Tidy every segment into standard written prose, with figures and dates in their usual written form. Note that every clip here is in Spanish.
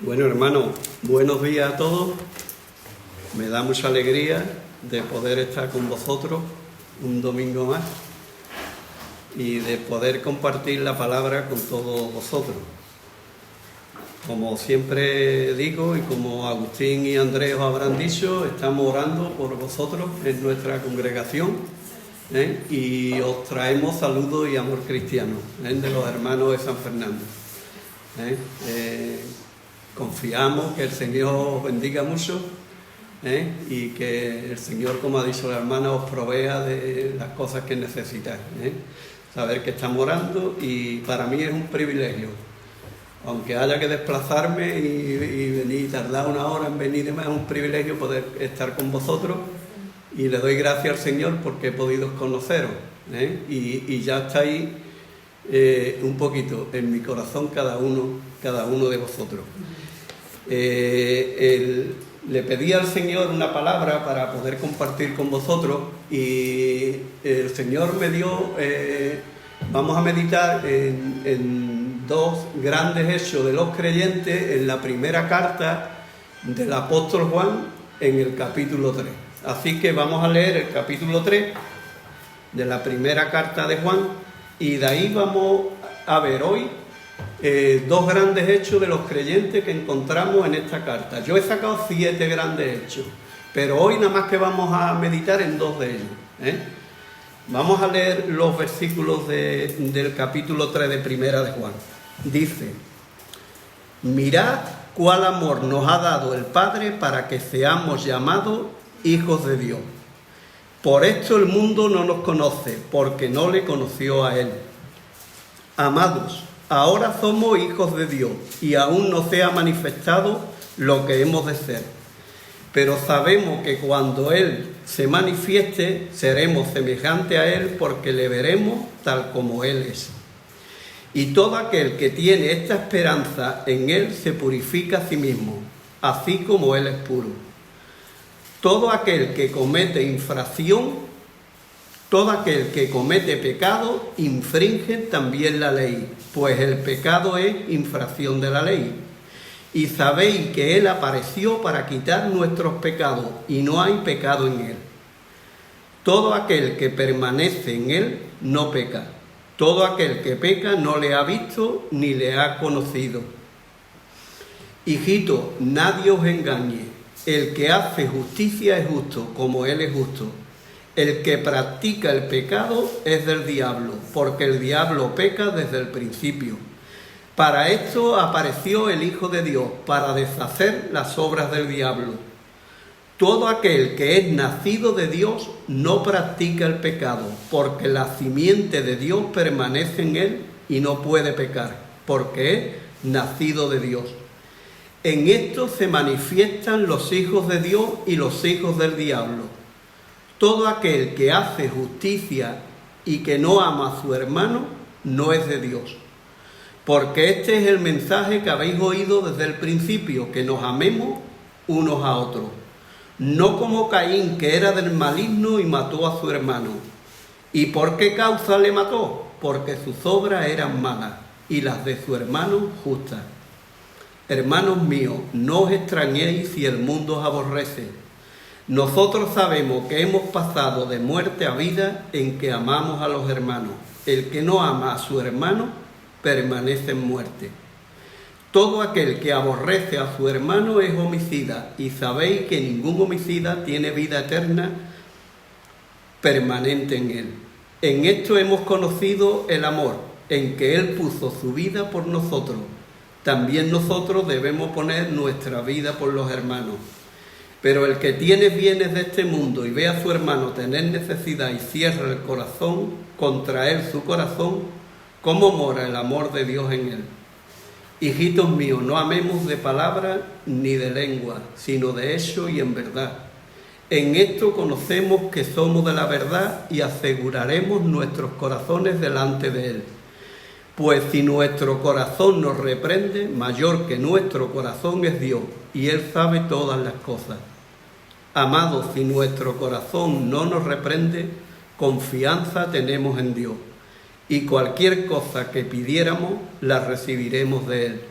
Bueno, hermano, buenos días a todos. Me da mucha alegría de poder estar con vosotros un domingo más y de poder compartir la palabra con todos vosotros. Como siempre digo y como Agustín y Andrés os habrán dicho, estamos orando por vosotros en nuestra congregación y os traemos saludos y amor cristiano de los hermanos de San Fernando. Confiamos que el Señor os bendiga mucho y que el Señor, como ha dicho la hermana, os provea de las cosas que necesitáis. Saber que estamos orando, y para mí es un privilegio, aunque haya que desplazarme y venir, tardar una hora en venir, es un privilegio poder estar con vosotros, y le doy gracias al Señor porque he podido conoceros y ya estáis un poquito en mi corazón cada uno de vosotros. Le pedí al Señor una palabra para poder compartir con vosotros, y el Señor me dio, vamos a meditar en dos grandes hechos de los creyentes en la primera carta del apóstol Juan, en el capítulo 3. Así que vamos a leer el capítulo 3 de la primera carta de Juan, y de ahí vamos a ver hoy dos grandes hechos de los creyentes que encontramos en esta carta. Yo he sacado 7 grandes hechos, pero hoy nada más que vamos a meditar en 2 de ellos. Vamos a leer los versículos del capítulo 3 de Primera de Juan. Dice: mirad cuál amor nos ha dado el Padre para que seamos llamados hijos de Dios. Por esto el mundo no nos conoce, porque no le conoció a Él. Amados, ahora somos hijos de Dios, y aún no se ha manifestado lo que hemos de ser. Pero sabemos que cuando Él se manifieste, seremos semejantes a Él, porque le veremos tal como Él es. Y todo aquel que tiene esta esperanza en Él se purifica a sí mismo, así como Él es puro. Todo aquel que comete infracción, todo aquel que comete pecado, infringe también la ley, pues el pecado es infracción de la ley. Y sabéis que Él apareció para quitar nuestros pecados, y no hay pecado en Él. Todo aquel que permanece en Él no peca. Todo aquel que peca no le ha visto ni le ha conocido. Hijito, nadie os engañe. El que hace justicia es justo, como Él es justo. El que practica el pecado es del diablo, porque el diablo peca desde el principio. Para esto apareció el Hijo de Dios, para deshacer las obras del diablo. Todo aquel que es nacido de Dios no practica el pecado, porque la simiente de Dios permanece en él y no puede pecar, porque es nacido de Dios. En esto se manifiestan los hijos de Dios y los hijos del diablo. Todo aquel que hace justicia y que no ama a su hermano no es de Dios. Porque este es el mensaje que habéis oído desde el principio, que nos amemos unos a otros. No como Caín, que era del maligno y mató a su hermano. ¿Y por qué causa le mató? Porque sus obras eran malas y las de su hermano justas. Hermanos míos, no os extrañéis si el mundo os aborrece. Nosotros sabemos que hemos pasado de muerte a vida en que amamos a los hermanos. El que no ama a su hermano permanece en muerte. Todo aquel que aborrece a su hermano es homicida, y sabéis que ningún homicida tiene vida eterna permanente en él. En esto hemos conocido el amor, en que Él puso su vida por nosotros. También nosotros debemos poner nuestra vida por los hermanos. Pero el que tiene bienes de este mundo y ve a su hermano tener necesidad y cierra el corazón, contra él su corazón, ¿cómo mora el amor de Dios en él? Hijitos míos, no amemos de palabra ni de lengua, sino de hecho y en verdad. En esto conocemos que somos de la verdad y aseguraremos nuestros corazones delante de Él. Pues si nuestro corazón nos reprende, mayor que nuestro corazón es Dios, y Él sabe todas las cosas. Amados, si nuestro corazón no nos reprende, confianza tenemos en Dios, y cualquier cosa que pidiéramos la recibiremos de Él.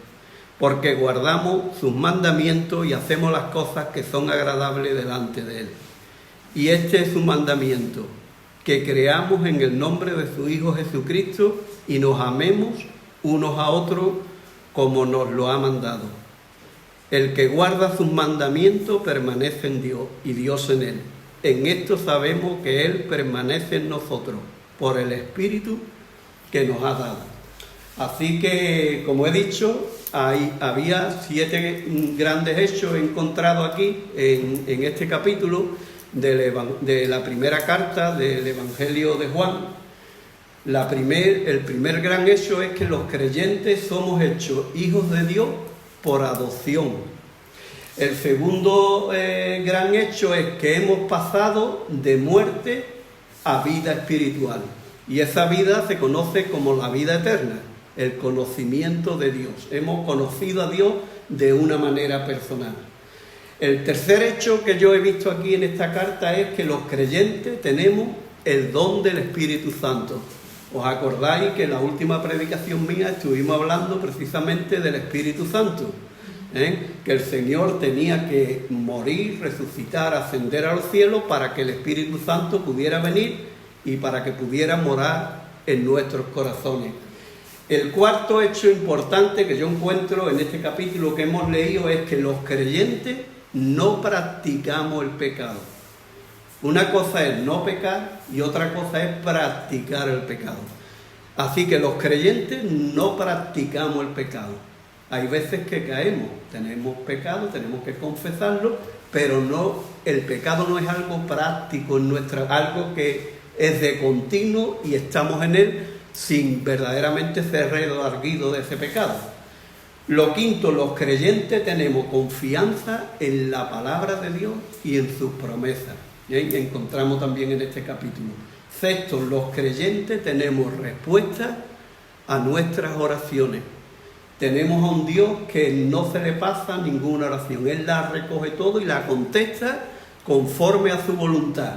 porque guardamos sus mandamientos y hacemos las cosas que son agradables delante de Él. Y este es su mandamiento, que creamos en el nombre de su Hijo Jesucristo y nos amemos unos a otros como nos lo ha mandado. El que guarda sus mandamientos permanece en Dios y Dios en él. En esto sabemos que Él permanece en nosotros por el Espíritu que nos ha dado. Así que, como he dicho, había 7 grandes hechos encontrados aquí en este capítulo de la primera carta del Evangelio de Juan. El primer gran hecho es que los creyentes somos hechos hijos de Dios por adopción. El segundo gran hecho es que hemos pasado de muerte a vida espiritual. Y esa vida se conoce como la vida eterna, el conocimiento de Dios. Hemos conocido a Dios de una manera personal. El tercer hecho que yo he visto aquí en esta carta es que los creyentes tenemos el don del Espíritu Santo. ¿Os acordáis que en la última predicación mía estuvimos hablando precisamente del Espíritu Santo? Que el Señor tenía que morir, resucitar, ascender a los cielos para que el Espíritu Santo pudiera venir y para que pudiera morar en nuestros corazones. El cuarto hecho importante que yo encuentro en este capítulo que hemos leído es que los creyentes no practicamos el pecado. Una cosa es no pecar y otra cosa es practicar el pecado. Así que los creyentes no practicamos el pecado. Hay veces que caemos, tenemos pecado, tenemos que confesarlo, pero el pecado no es algo práctico en algo que es de continuo y estamos en él sin verdaderamente ser redarguidos de ese pecado. Lo quinto, los creyentes tenemos confianza en la palabra de Dios y en sus promesas. Y encontramos también en este capítulo. Sexto, los creyentes tenemos respuesta a nuestras oraciones. Tenemos a un Dios que no se le pasa ninguna oración. Él la recoge todo y la contesta conforme a su voluntad.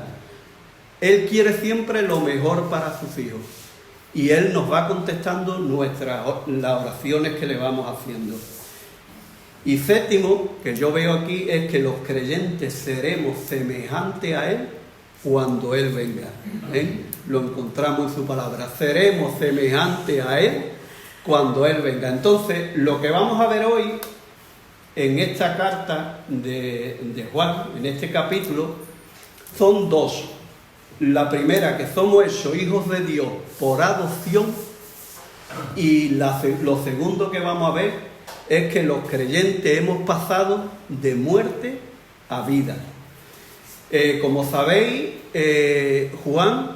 Él quiere siempre lo mejor para sus hijos. Y Él nos va contestando las oraciones que le vamos haciendo. Y séptimo, que yo veo aquí, es que los creyentes seremos semejantes a Él cuando Él venga. Lo encontramos en su palabra. Seremos semejantes a Él cuando Él venga. Entonces, lo que vamos a ver hoy en esta carta de Juan, en este capítulo, son 2. La primera, que somos hechos hijos de Dios por adopción, y lo segundo que vamos a ver es que los creyentes hemos pasado de muerte a vida. Como sabéis, Juan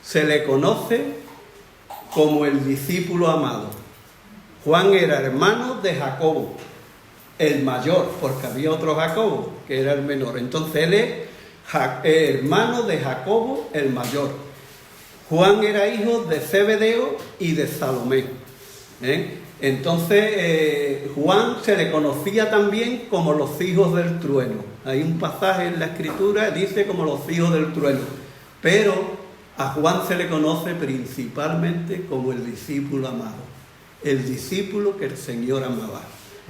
se le conoce como el discípulo amado. Juan era hermano de Jacobo, el mayor, porque había otro Jacobo, que era el menor. Entonces él es hermano de Jacobo, el mayor. Juan era hijo de Zebedeo y de Salomé. Entonces Juan se le conocía también como los hijos del trueno. Hay un pasaje en la Escritura que dice como los hijos del trueno. Pero a Juan se le conoce principalmente como el discípulo amado. El discípulo que el Señor amaba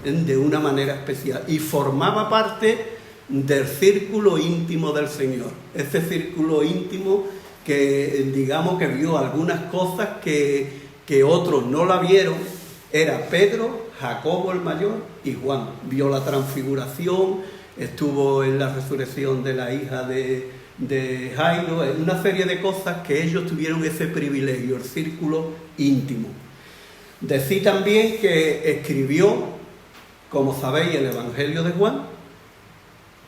de una manera especial. Y formaba parte del círculo íntimo del Señor. Ese círculo íntimo que digamos que vio algunas cosas que otros no la vieron. Era Pedro, Jacobo el mayor y Juan. Vio la transfiguración, estuvo en la resurrección de la hija de Jairo, una serie de cosas que ellos tuvieron ese privilegio, el círculo íntimo. Decía también que escribió, como sabéis, el Evangelio de Juan,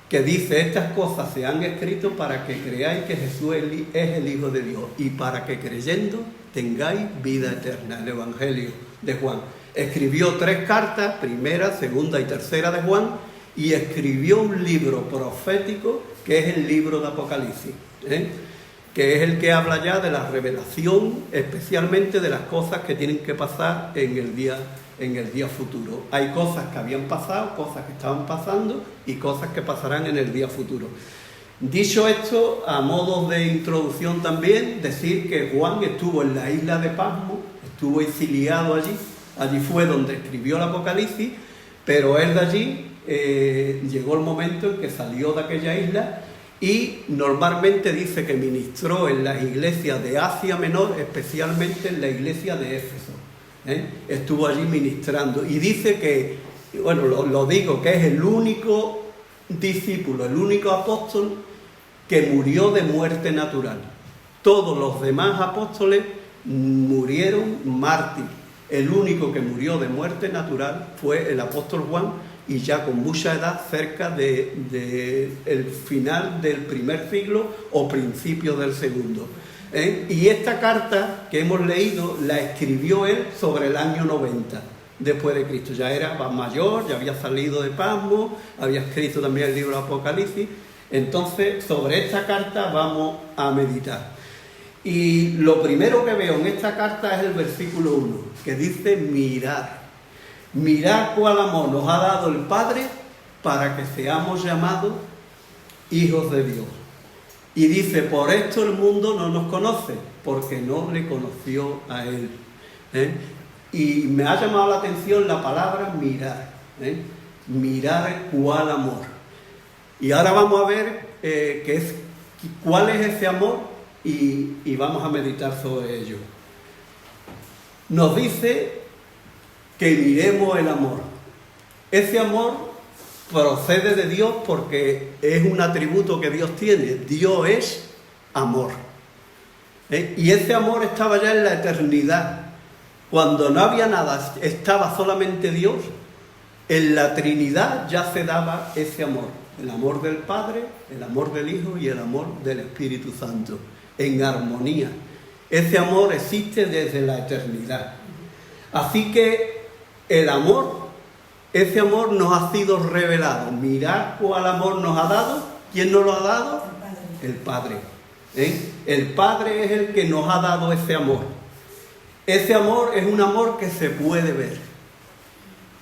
que dice: estas cosas se han escrito para que creáis que Jesús es el Hijo de Dios y para que creyendo tengáis vida eterna. El Evangelio de Juan. Escribió 3 cartas, primera, segunda y tercera de Juan, y escribió un libro profético que es el libro de Apocalipsis, que es el que habla ya de la revelación, especialmente de las cosas que tienen que pasar en el día futuro. Hay cosas que habían pasado, cosas que estaban pasando y cosas que pasarán en el día futuro. Dicho esto, a modo de introducción también, decir que Juan estuvo en la isla de Patmos, estuvo exiliado allí fue donde escribió el Apocalipsis, Pero él de allí llegó el momento en que salió de aquella isla y normalmente dice que ministró en las iglesias de Asia Menor, especialmente en la iglesia de Éfeso. Estuvo allí ministrando y dice que, bueno, lo digo, que es el único discípulo, el único apóstol que murió de muerte natural. Todos los demás apóstoles murieron mártires. El único que murió de muerte natural fue el apóstol Juan, y ya con mucha edad, cerca de el final del primer siglo o principio del segundo. Y esta carta que hemos leído la escribió él sobre el año 90 después de Cristo. Ya era mayor, ya había salido de Pasmo, había escrito también el libro de Apocalipsis. Entonces, sobre esta carta vamos a meditar. Y lo primero que veo en esta carta es el versículo 1, que dice: mirad cuál amor nos ha dado el Padre para que seamos llamados hijos de Dios. Y dice: por esto el mundo no nos conoce, porque no le conoció a Él. Y me ha llamado la atención la palabra mirar. Mirar cuál amor. Y ahora vamos a ver cuál es ese amor y vamos a meditar sobre ello. Nos dice que miremos el amor. Ese amor procede de Dios porque es un atributo que Dios tiene. Dios es amor. Y ese amor estaba ya en la eternidad. Cuando no había nada, estaba solamente Dios. En la Trinidad ya se daba ese amor. El amor del Padre, el amor del Hijo y el amor del Espíritu Santo. En armonía. Ese amor existe desde la eternidad. Así que el amor, ese amor nos ha sido revelado. Mirad cuál amor nos ha dado. ¿Quién nos lo ha dado? El Padre. El Padre es el que nos ha dado ese amor. Ese amor es un amor que se puede ver.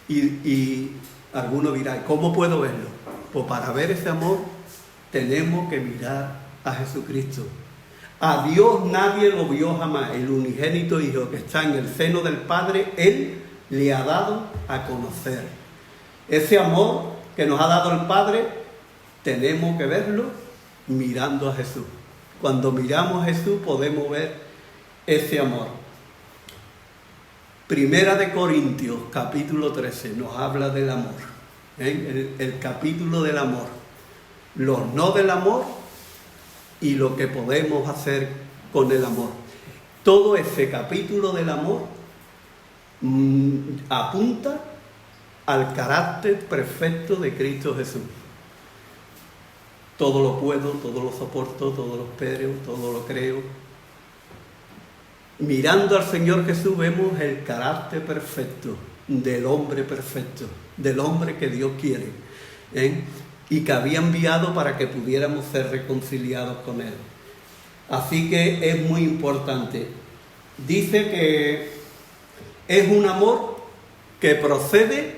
Y alguno dirá: ¿cómo puedo verlo? Pues para ver ese amor tenemos que mirar a Jesucristo. A Dios nadie lo vio jamás. El unigénito Hijo que está en el seno del Padre, Él le ha dado a conocer. Ese amor que nos ha dado el Padre, tenemos que verlo mirando a Jesús. Cuando miramos a Jesús podemos ver ese amor. Primera de Corintios, capítulo 13, nos habla del amor. El capítulo del amor. Los no del amor y lo que podemos hacer con el amor. Todo ese capítulo del amor apunta al carácter perfecto de Cristo Jesús. Todo lo puedo, todo lo soporto, todo lo espero, todo lo creo. Mirando al Señor Jesús vemos el carácter perfecto del hombre perfecto, del hombre que Dios quiere, y que había enviado para que pudiéramos ser reconciliados con Él. Así que es muy importante. Dice que es un amor que procede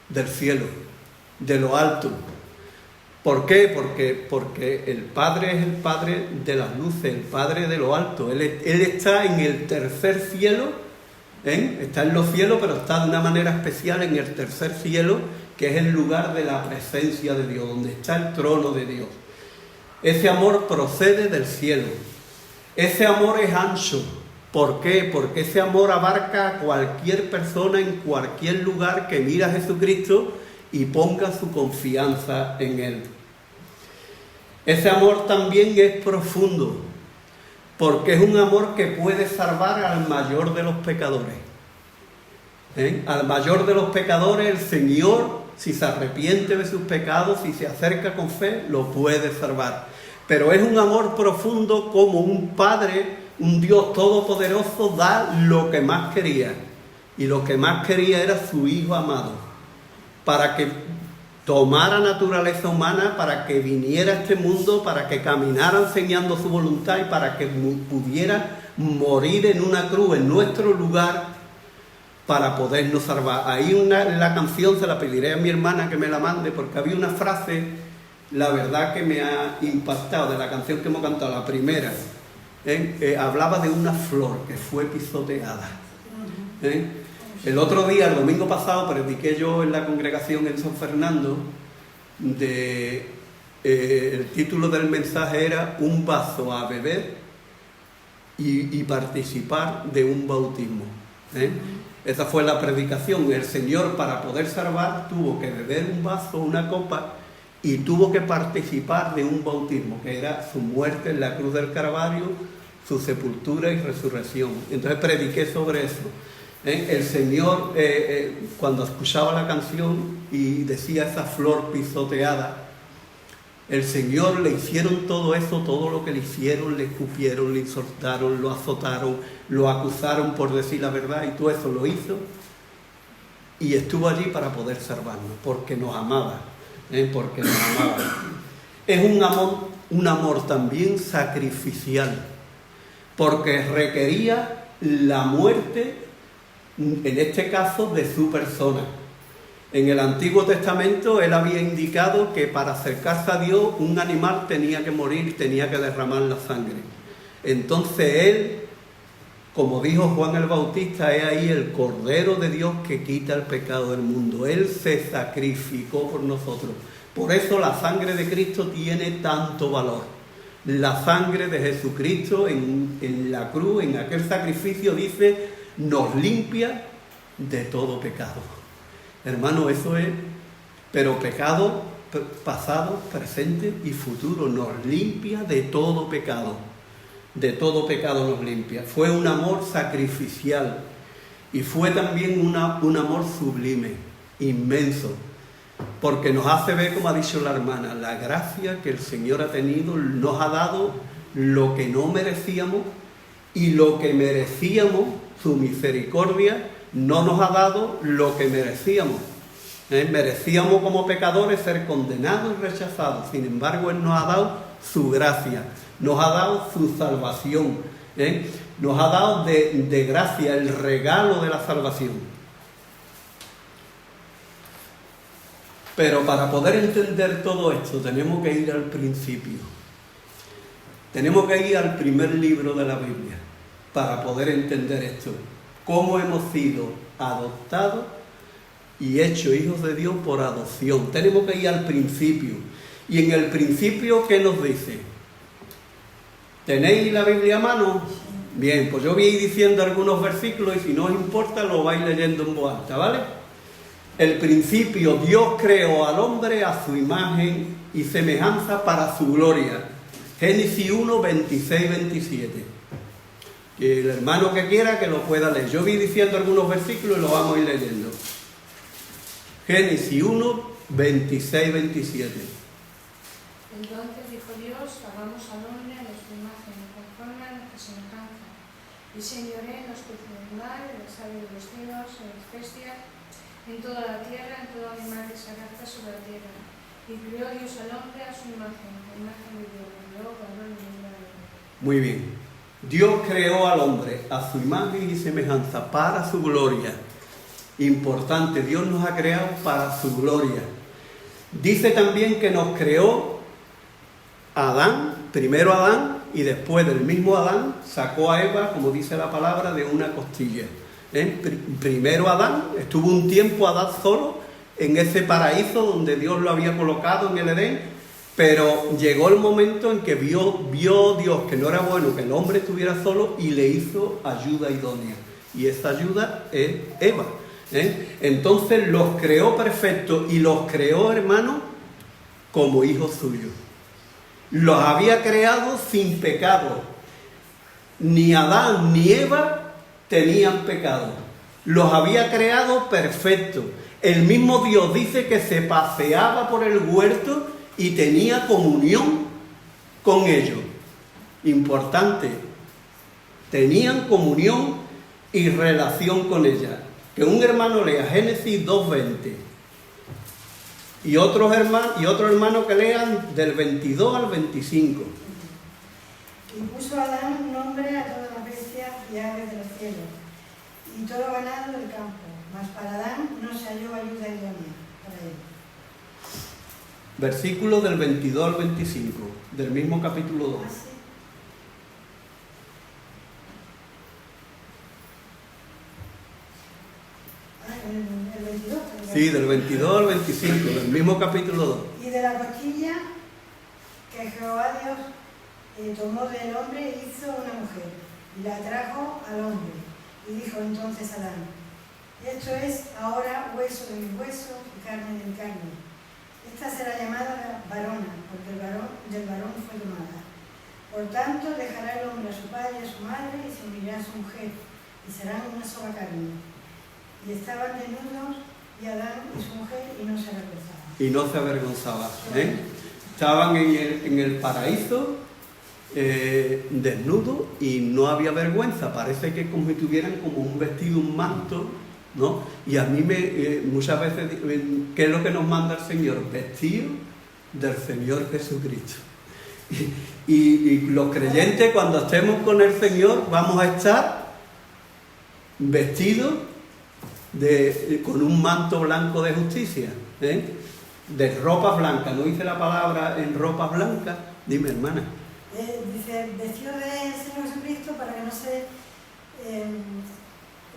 del cielo, de lo alto. ¿Por qué? Porque el Padre es el Padre de las luces, el Padre de lo alto. Él está en el tercer cielo, está en los cielos, pero está de una manera especial en el tercer cielo, que es el lugar de la presencia de Dios, donde está el trono de Dios. Ese amor procede del cielo. Ese amor es ancho. ¿Por qué? Porque ese amor abarca a cualquier persona en cualquier lugar que mira a Jesucristo y ponga su confianza en Él. Ese amor también es profundo, porque es un amor que puede salvar al mayor de los pecadores. Al mayor de los pecadores, el Señor, si se arrepiente de sus pecados, si se acerca con fe, lo puede salvar. Pero es un amor profundo como un Padre, un Dios todopoderoso, da lo que más quería. Y lo que más quería era su Hijo amado, para que tomara naturaleza humana, para que viniera a este mundo, para que caminara enseñando su voluntad y para que pudiera morir en una cruz en nuestro lugar para podernos salvar. Ahí la canción se la pediré a mi hermana que me la mande, porque había una frase, la verdad que me ha impactado, de la canción que hemos cantado, la primera. Hablaba de una flor que fue pisoteada. El otro día, el domingo pasado, prediqué yo en la congregación en San Fernando. El título del mensaje era un vaso a beber y participar de un bautismo. Esa fue la predicación. El Señor, para poder salvar, tuvo que beber un vaso, una copa, y tuvo que participar de un bautismo, que era su muerte en la cruz del Calvario, su sepultura y resurrección. Entonces prediqué sobre eso. El Señor, cuando escuchaba la canción y decía esa flor pisoteada, el Señor le hicieron todo eso, todo lo que le hicieron, le escupieron, le insultaron, lo azotaron, lo acusaron por decir la verdad, y todo eso lo hizo, y estuvo allí para poder salvarnos, porque nos amaba, porque nos amaba. Es un amor también sacrificial, porque requería la muerte, en este caso, de su persona. En el Antiguo Testamento él había indicado que para acercarse a Dios un animal tenía que morir, tenía que derramar la sangre. Entonces él, como dijo Juan el Bautista, es ahí el Cordero de Dios que quita el pecado del mundo. Él se sacrificó por nosotros. Por eso la sangre de Cristo tiene tanto valor. La sangre de Jesucristo en la cruz, en aquel sacrificio, dice, nos limpia de todo pecado. Hermano, eso es, pero pecado pasado, presente y futuro, nos limpia de todo pecado. De todo pecado nos limpia. Fue un amor sacrificial y fue también un amor sublime, inmenso, porque nos hace ver, como ha dicho la hermana, la gracia que el Señor ha tenido, nos ha dado lo que no merecíamos, y lo que merecíamos, su misericordia, no nos ha dado lo que merecíamos. Merecíamos como pecadores ser condenados y rechazados. Sin embargo, Él nos ha dado su gracia, nos ha dado su salvación, nos ha dado de gracia el regalo de la salvación. Pero para poder entender todo esto tenemos que ir al principio. Tenemos que ir al primer libro de la Biblia para poder entender esto. Cómo hemos sido adoptados y hechos hijos de Dios por adopción. Tenemos que ir al principio. Y en el principio, ¿qué nos dice? ¿Tenéis la Biblia a mano? Bien, pues yo voy a ir diciendo algunos versículos y si no os importa lo vais leyendo en voz alta, ¿vale? El principio, Dios creó al hombre a su imagen y semejanza para su gloria. Génesis 1, 26, 27. Que el hermano que quiera que lo pueda leer. Yo voy diciendo algunos versículos y los vamos a ir leyendo. Génesis 1, 26, 27. Entonces dijo Dios, hagamos al hombre a nuestra imagen, conforme a nuestra semejanza, y señoree en los peces del mar, en las aves de los cielos, en las bestias, en toda la tierra, en todo animal que se arrastra sobre la tierra. Y crió Dios al hombre a su imagen, la imagen de Dios, creó varón y hembra. Muy bien. Dios creó al hombre a su imagen y semejanza para su gloria. Importante, Dios nos ha creado para su gloria. Dice también que nos creó Adán, primero Adán, y después del mismo Adán sacó a Eva, como dice la palabra, de una costilla. Primero Adán, estuvo un tiempo Adán solo en ese paraíso donde Dios lo había colocado en el Edén. Pero llegó el momento en que vio Dios que no era bueno que el hombre estuviera solo y le hizo ayuda idónea. Y esa ayuda es Eva. Entonces los creó perfectos y los creó, hermanos, como hijos suyos. Los había creado sin pecado. Ni Adán ni Eva tenían pecado. Los había creado perfectos. El mismo Dios dice que se paseaba por el huerto y tenía comunión con ellos. Importante, tenían comunión y relación con ella. Que un hermano lea Génesis 2:20 y otro hermano que lean del 22 al 25. Y puso Adán un nombre a todas las bestias y aves de los cielos y todo ganado del campo, mas para Adán no se halló ayuda idónea para él. Versículo del 22 al 25, del mismo capítulo 2. El 22. Sí, del 22 al 25, del mismo capítulo 2. Y de la costilla que Jehová Dios tomó del hombre, hizo una mujer y la trajo al hombre. Y dijo entonces Adán: esto es ahora hueso de mis huesos y carne de mi carne. Esta será llamada varona, porque del varón fue tomada. Por tanto, dejará el hombre a su padre y a su madre y se unirá a su mujer, y serán una sola carne. Y estaban desnudos, y Adán y su mujer, y no se avergonzaban. Y no se avergonzaban. Estaban en el paraíso, desnudos, y no había vergüenza. Parece que como si tuvieran como un vestido, un manto, ¿no? Y a mí muchas veces, ¿qué es lo que nos manda el Señor? Vestido del Señor Jesucristo. Y los creyentes, cuando estemos con el Señor, vamos a estar vestidos con un manto blanco de justicia, de ropas blancas. ¿No dice la palabra en ropas blancas? Dime, hermana. Dice, vestido del Señor Jesucristo para que no se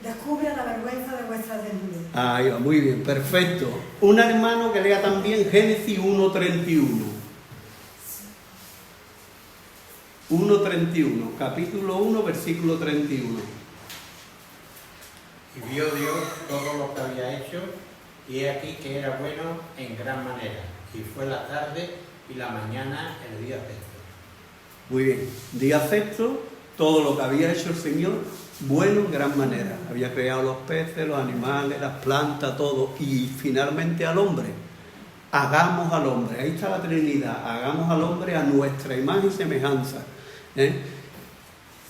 descubra la vergüenza de vuestras desnudez. Ahí va, muy bien, perfecto. Un hermano que lea también Génesis 1:31. 1:31, capítulo 1, versículo 31. Y vio Dios todo lo que había hecho, y he aquí que era bueno en gran manera. Y fue la tarde y la mañana el día sexto. Muy bien, día sexto, todo lo que había hecho el Señor, bueno en gran manera. Había creado los peces, los animales, las plantas, todo. Y finalmente al hombre. Hagamos al hombre, ahí está la Trinidad, hagamos al hombre a nuestra imagen y semejanza.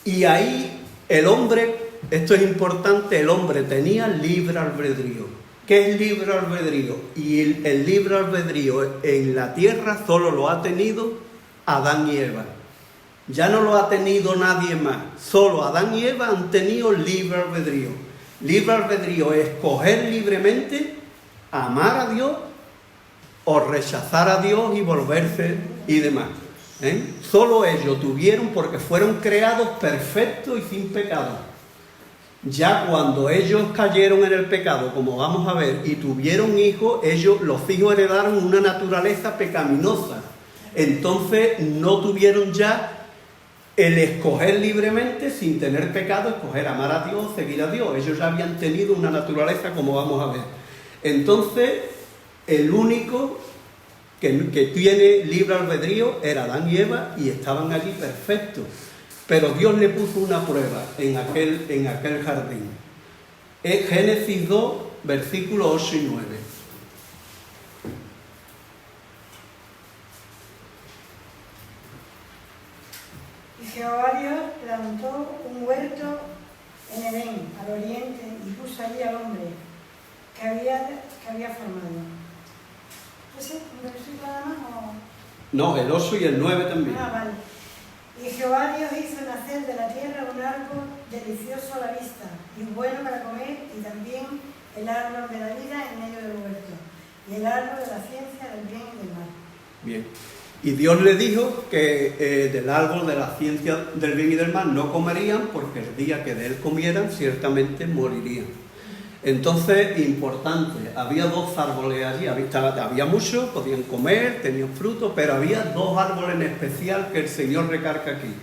Y ahí el hombre, esto es importante, el hombre tenía libre albedrío. ¿Qué es libre albedrío? Y el libre albedrío en la tierra solo lo ha tenido Adán y Eva. Ya no lo ha tenido nadie más. Solo Adán y Eva han tenido libre albedrío. Libre albedrío es escoger libremente, amar a Dios o rechazar a Dios y volverse y demás. Solo ellos tuvieron, porque fueron creados perfectos y sin pecado. Ya cuando ellos cayeron en el pecado, como vamos a ver, y tuvieron hijos, los hijos heredaron una naturaleza pecaminosa. Entonces no tuvieron ya el escoger libremente, sin tener pecado, escoger amar a Dios, seguir a Dios. Ellos ya habían tenido una naturaleza, como vamos a ver. Entonces, el único que tiene libre albedrío era Adán y Eva, y estaban allí perfectos. Pero Dios le puso una prueba en aquel jardín. Es Génesis 2, versículos 8 y 9. Y Jehová Dios plantó un huerto en Edén, al oriente, y puso allí al hombre que había formado. ¿Ese un versículo nada más o...? No, el 8 y el 9 también. Ah, vale. Y Jehová Dios hizo nacer de la tierra un árbol delicioso a la vista y bueno para comer, y también el árbol de la vida en medio del huerto, y el árbol de la ciencia del bien y del mal. Bien. Y Dios le dijo que del árbol de la ciencia del bien y del mal no comerían, porque el día que de él comieran ciertamente morirían. Entonces, importante, había dos árboles allí, había muchos, podían comer, tenían frutos, pero había dos árboles en especial que el Señor recarga aquí.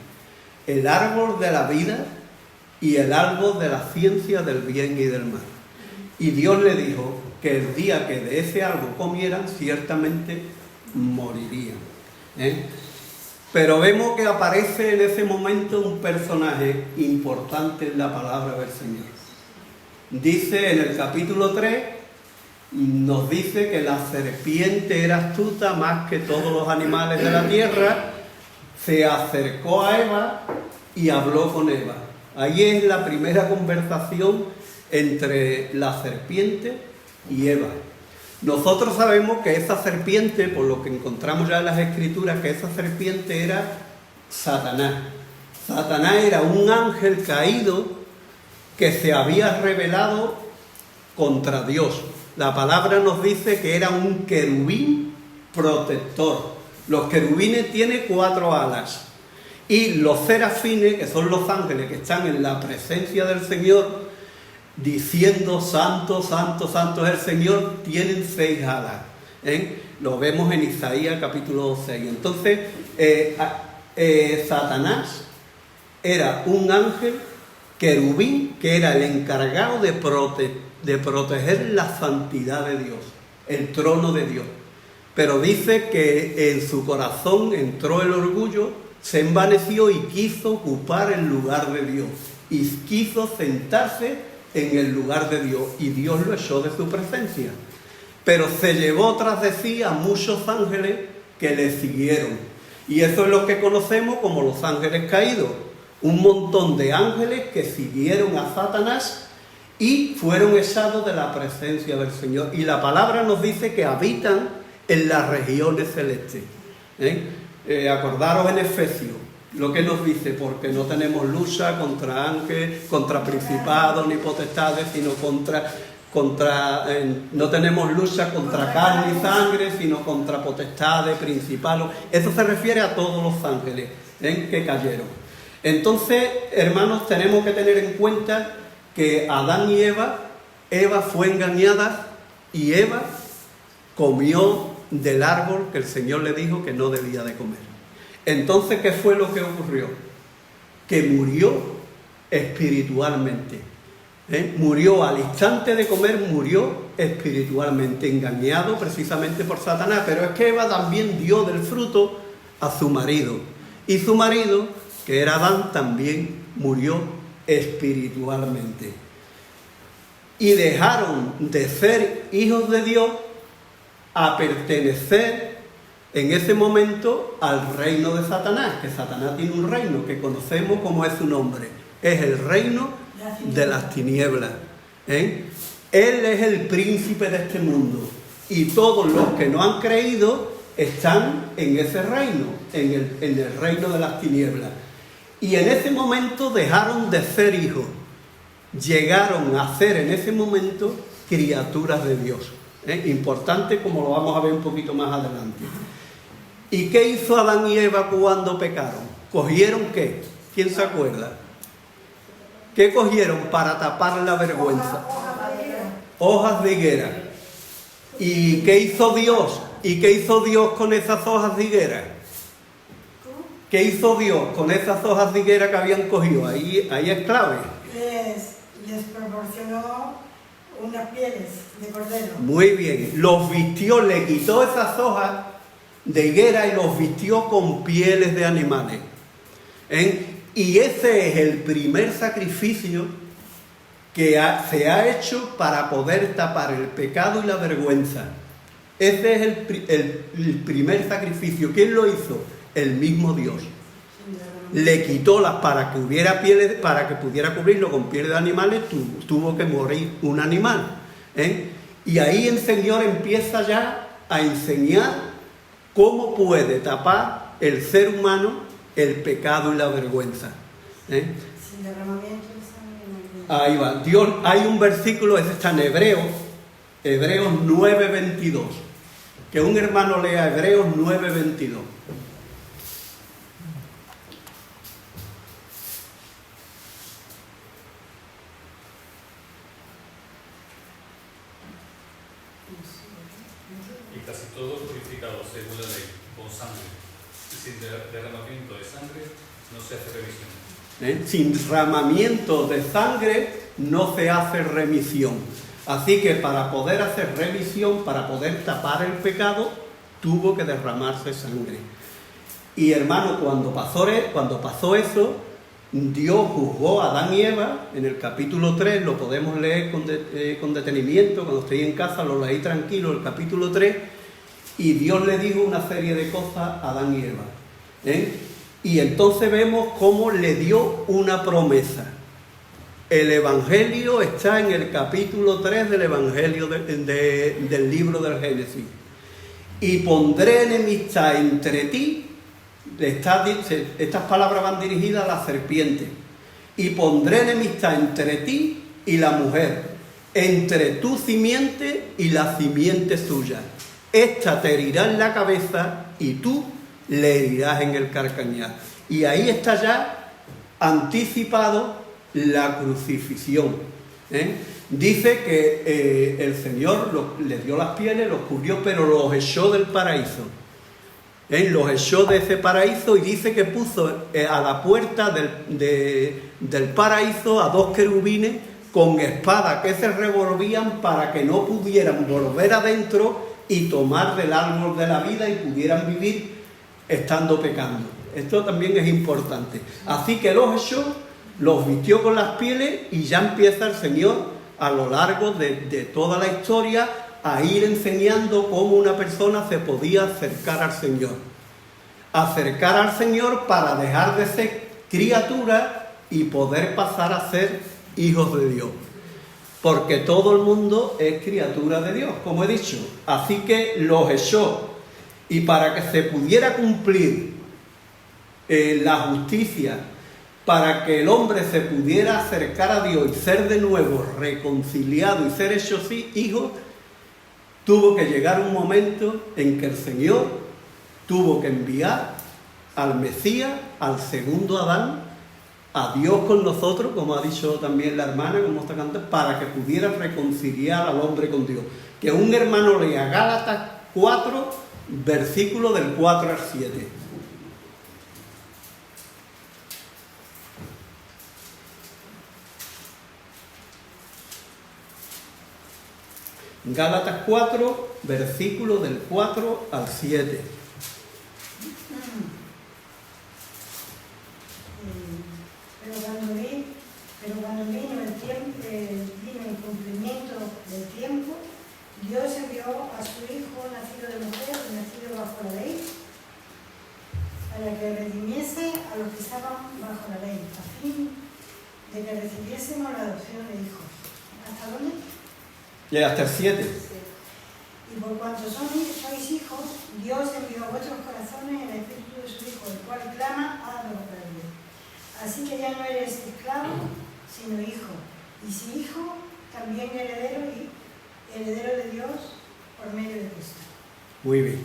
El árbol de la vida y el árbol de la ciencia del bien y del mal. Y Dios le dijo que el día que de ese árbol comieran, ciertamente morirían. Pero vemos que aparece en ese momento un personaje importante en la palabra del Señor. Dice en el capítulo 3, nos dice que la serpiente era astuta más que todos los animales de la tierra, se acercó a Eva y habló con Eva. Ahí es la primera conversación entre la serpiente y Eva. Nosotros sabemos que esa serpiente, por lo que encontramos ya en las Escrituras, que esa serpiente era Satanás. Satanás era un ángel caído que se había rebelado contra Dios. La palabra nos dice que era un querubín protector. Los querubines tienen 4 alas. Y los serafines, que son los ángeles que están en la presencia del Señor, diciendo santo, santo, santo es el Señor, tienen 6 alas. Lo vemos en Isaías capítulo 6. Entonces, Satanás era un ángel querubín que era el encargado de proteger la santidad de Dios, el trono de Dios. Pero dice que en su corazón entró el orgullo, se envaneció y quiso ocupar el lugar de Dios. Y quiso sentarse en el lugar de Dios. Y Dios lo echó de su presencia. Pero se llevó tras de sí a muchos ángeles que le siguieron. Y eso es lo que conocemos como los ángeles caídos. Un montón de ángeles que siguieron a Satanás y fueron echados de la presencia del Señor. Y la palabra nos dice que habitan en las regiones celestes. Acordaros en Efesios lo que nos dice, porque no tenemos lucha contra ángeles, contra principados ni potestades, sino no tenemos lucha contra carne y sangre, sino contra potestades, principados. Eso se refiere a todos los ángeles que cayeron. Entonces, hermanos, tenemos que tener en cuenta que Adán y Eva fue engañada y Eva comió del árbol que el Señor le dijo que no debía de comer. Entonces, ¿qué fue lo que ocurrió? Que murió espiritualmente. Murió al instante de comer, murió espiritualmente, engañado precisamente por Satanás. Pero es que Eva también dio del fruto a su marido. Y su marido, que era Adán, también murió espiritualmente. Y dejaron de ser hijos de Dios a pertenecer en ese momento al reino de Satanás, que Satanás tiene un reino que conocemos como es su nombre, es el reino de las tinieblas. Él es el príncipe de este mundo y todos los que no han creído están en ese reino, en el reino de las tinieblas. Y en ese momento dejaron de ser hijos, llegaron a ser en ese momento criaturas de Dios. Importante, como lo vamos a ver un poquito más adelante. ¿Y qué hizo Adán y Eva cuando pecaron? ¿Cogieron qué? ¿Quién se acuerda? ¿Qué cogieron para tapar la vergüenza? Hojas de higuera. ¿Y qué hizo Dios? ¿Y qué hizo Dios con esas hojas de higuera? ¿Qué hizo Dios con esas hojas de higuera que habían cogido? Ahí es clave. Les proporcionó unas pieles de cordero. Muy bien, los vistió, le quitó esas hojas de higuera y los vistió con pieles de animales. Y ese es el primer sacrificio que se ha hecho para poder tapar el pecado y la vergüenza. Ese es el primer sacrificio. ¿Quién lo hizo? El mismo Dios. Le quitó para que hubiera pieles, para que pudiera cubrirlo con pieles de animales, tuvo que morir un animal. Y ahí el Señor empieza ya a enseñar cómo puede tapar el ser humano el pecado y la vergüenza. Sin derramamiento de sangre. Ahí va. Dios, hay un versículo, ese está en Hebreos 9:22. Que un hermano lea Hebreos 9:22. Y casi todos purificados según la ley, con sangre. Y sin derramamiento de sangre no se hace remisión. Sin derramamiento de sangre no se hace remisión. Así que para poder hacer remisión, para poder tapar el pecado, tuvo que derramarse sangre. Y hermano, cuando pasó eso, Dios juzgó a Adán y Eva en el capítulo 3, lo podemos leer con detenimiento, cuando estéis en casa lo leí tranquilo, el capítulo 3, y Dios le dijo una serie de cosas a Adán y Eva. Y entonces vemos cómo le dio una promesa. El Evangelio está en el capítulo 3 del Evangelio del libro del Génesis. Y pondré enemistad entre ti. Estas palabras van dirigidas a la serpiente. Y pondré enemistad entre ti y la mujer, entre tu simiente y la simiente suya. Esta te herirá en la cabeza y tú le herirás en el calcañar. Y ahí está ya anticipado la crucifixión. Dice que el Señor les dio las pieles, los cubrió, pero los echó del paraíso. Los echó de ese paraíso y dice que puso a la puerta del paraíso a 2 querubines con espadas que se revolvían para que no pudieran volver adentro y tomar del árbol de la vida y pudieran vivir estando pecando. Esto también es importante. Así que los echó, los vistió con las pieles y ya empieza el Señor a lo largo de toda la historia a ir enseñando cómo una persona se podía acercar al Señor. Acercar al Señor para dejar de ser criatura y poder pasar a ser hijos de Dios. Porque todo el mundo es criatura de Dios, como he dicho. Así que los echó. Y para que se pudiera cumplir la justicia, para que el hombre se pudiera acercar a Dios y ser de nuevo reconciliado y ser hecho hijo, tuvo que llegar un momento en que el Señor tuvo que enviar al Mesías, al segundo Adán, a Dios con nosotros, como ha dicho también la hermana, como está cantando, para que pudiera reconciliar al hombre con Dios. Que un hermano lea Gálatas 4, versículos del 4 al 7. Gálatas 4, versículos del 4 al 7. Pero cuando vino el cumplimiento del tiempo, Dios envió a su Hijo, nacido de mujer, nacido bajo la ley, para que redimiese a los que estaban bajo la ley, a fin de que recibiésemos la adopción de hijos. ¿Hasta dónde? Y hasta el 7. Y por cuanto sois hijos, Dios envió a vuestros corazones el Espíritu de su Hijo, el cual clama, Abba, Padre. Así que ya no eres esclavo, sino hijo. Y si hijo, también heredero de Dios por medio de Cristo. Muy bien.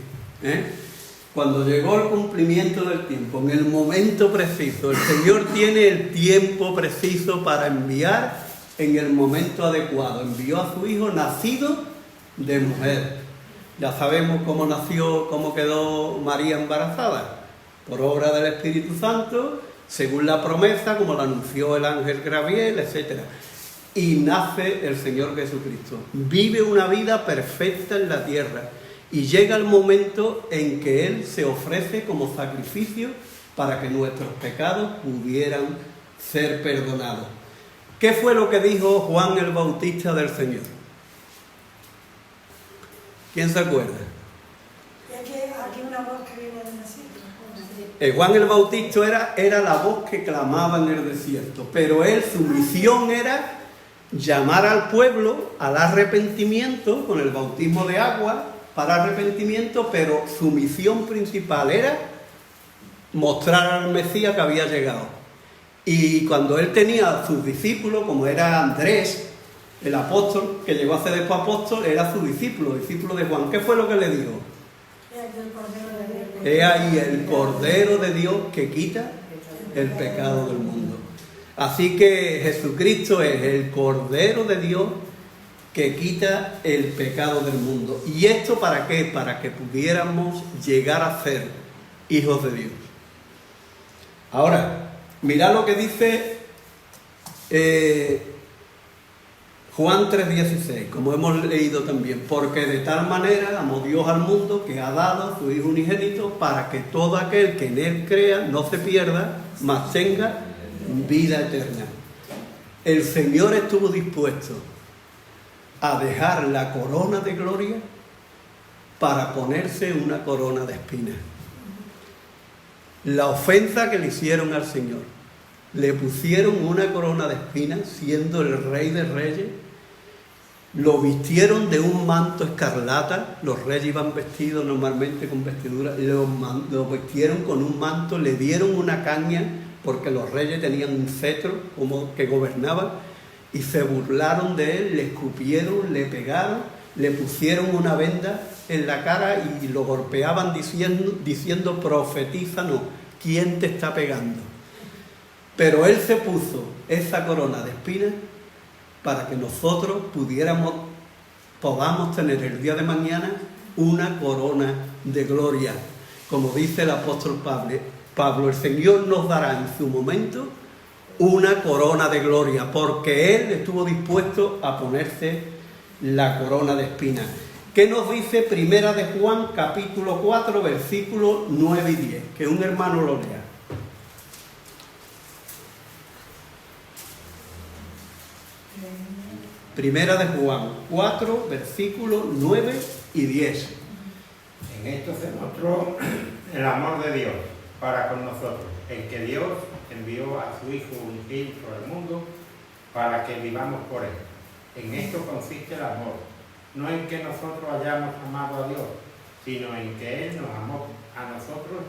Cuando llegó el cumplimiento del tiempo, en el momento preciso, el Señor tiene el tiempo preciso para enviar en el momento adecuado. Envió a su hijo nacido de mujer. Ya sabemos cómo nació, cómo quedó María embarazada. Por obra del Espíritu Santo, según la promesa, como la anunció el ángel Gabriel, etc. Y nace el Señor Jesucristo. Vive una vida perfecta en la tierra. Y llega el momento en que Él se ofrece como sacrificio para que nuestros pecados pudieran ser perdonados. ¿Qué fue lo que dijo Juan el Bautista del Señor? ¿Quién se acuerda? Aquí una voz que viene del desierto. Juan el Bautista era la voz que clamaba en el desierto, pero él, su misión era llamar al pueblo al arrepentimiento con el bautismo de agua para arrepentimiento, pero su misión principal era mostrar al Mesías que había llegado. Y cuando él tenía a sus discípulos, como era Andrés, el apóstol, que llegó a ser después apóstol, era su discípulo de Juan. ¿Qué fue lo que le dijo? He ahí el Cordero de Dios que quita el pecado del mundo. Así que Jesucristo es el Cordero de Dios que quita el pecado del mundo. ¿Y esto para qué? Para que pudiéramos llegar a ser hijos de Dios. Ahora, mirad lo que dice Juan 3:16, como hemos leído también. Porque de tal manera amó Dios al mundo que ha dado a su Hijo unigénito para que todo aquel que en Él crea no se pierda, mas tenga vida eterna. El Señor estuvo dispuesto a dejar la corona de gloria para ponerse una corona de espinas. La ofensa que le hicieron al Señor, le pusieron una corona de espinas siendo el Rey de Reyes, lo vistieron de un manto escarlata, los reyes iban vestidos normalmente con vestiduras, lo vistieron con un manto, le dieron una caña porque los reyes tenían un cetro como que gobernaban, y se burlaron de él, le escupieron, le pegaron, le pusieron una venda en la cara y lo golpeaban diciendo profetízanos, ¿quién te está pegando? Pero él se puso esa corona de espinas para que nosotros podamos tener el día de mañana una corona de gloria. Como dice el apóstol Pablo, el Señor nos dará en su momento una corona de gloria, porque Él estuvo dispuesto a ponerse la corona de espinas. ¿Qué nos dice Primera de Juan, capítulo 4, versículos 9 y 10? Que un hermano lo lea. Primera de Juan 4, versículos 9 y 10. En esto se mostró el amor de Dios para con nosotros, en que Dios envió a su Hijo unigénito al mundo para que vivamos por Él. En esto consiste el amor, no en que nosotros hayamos amado a Dios, sino en que Él nos amó a nosotros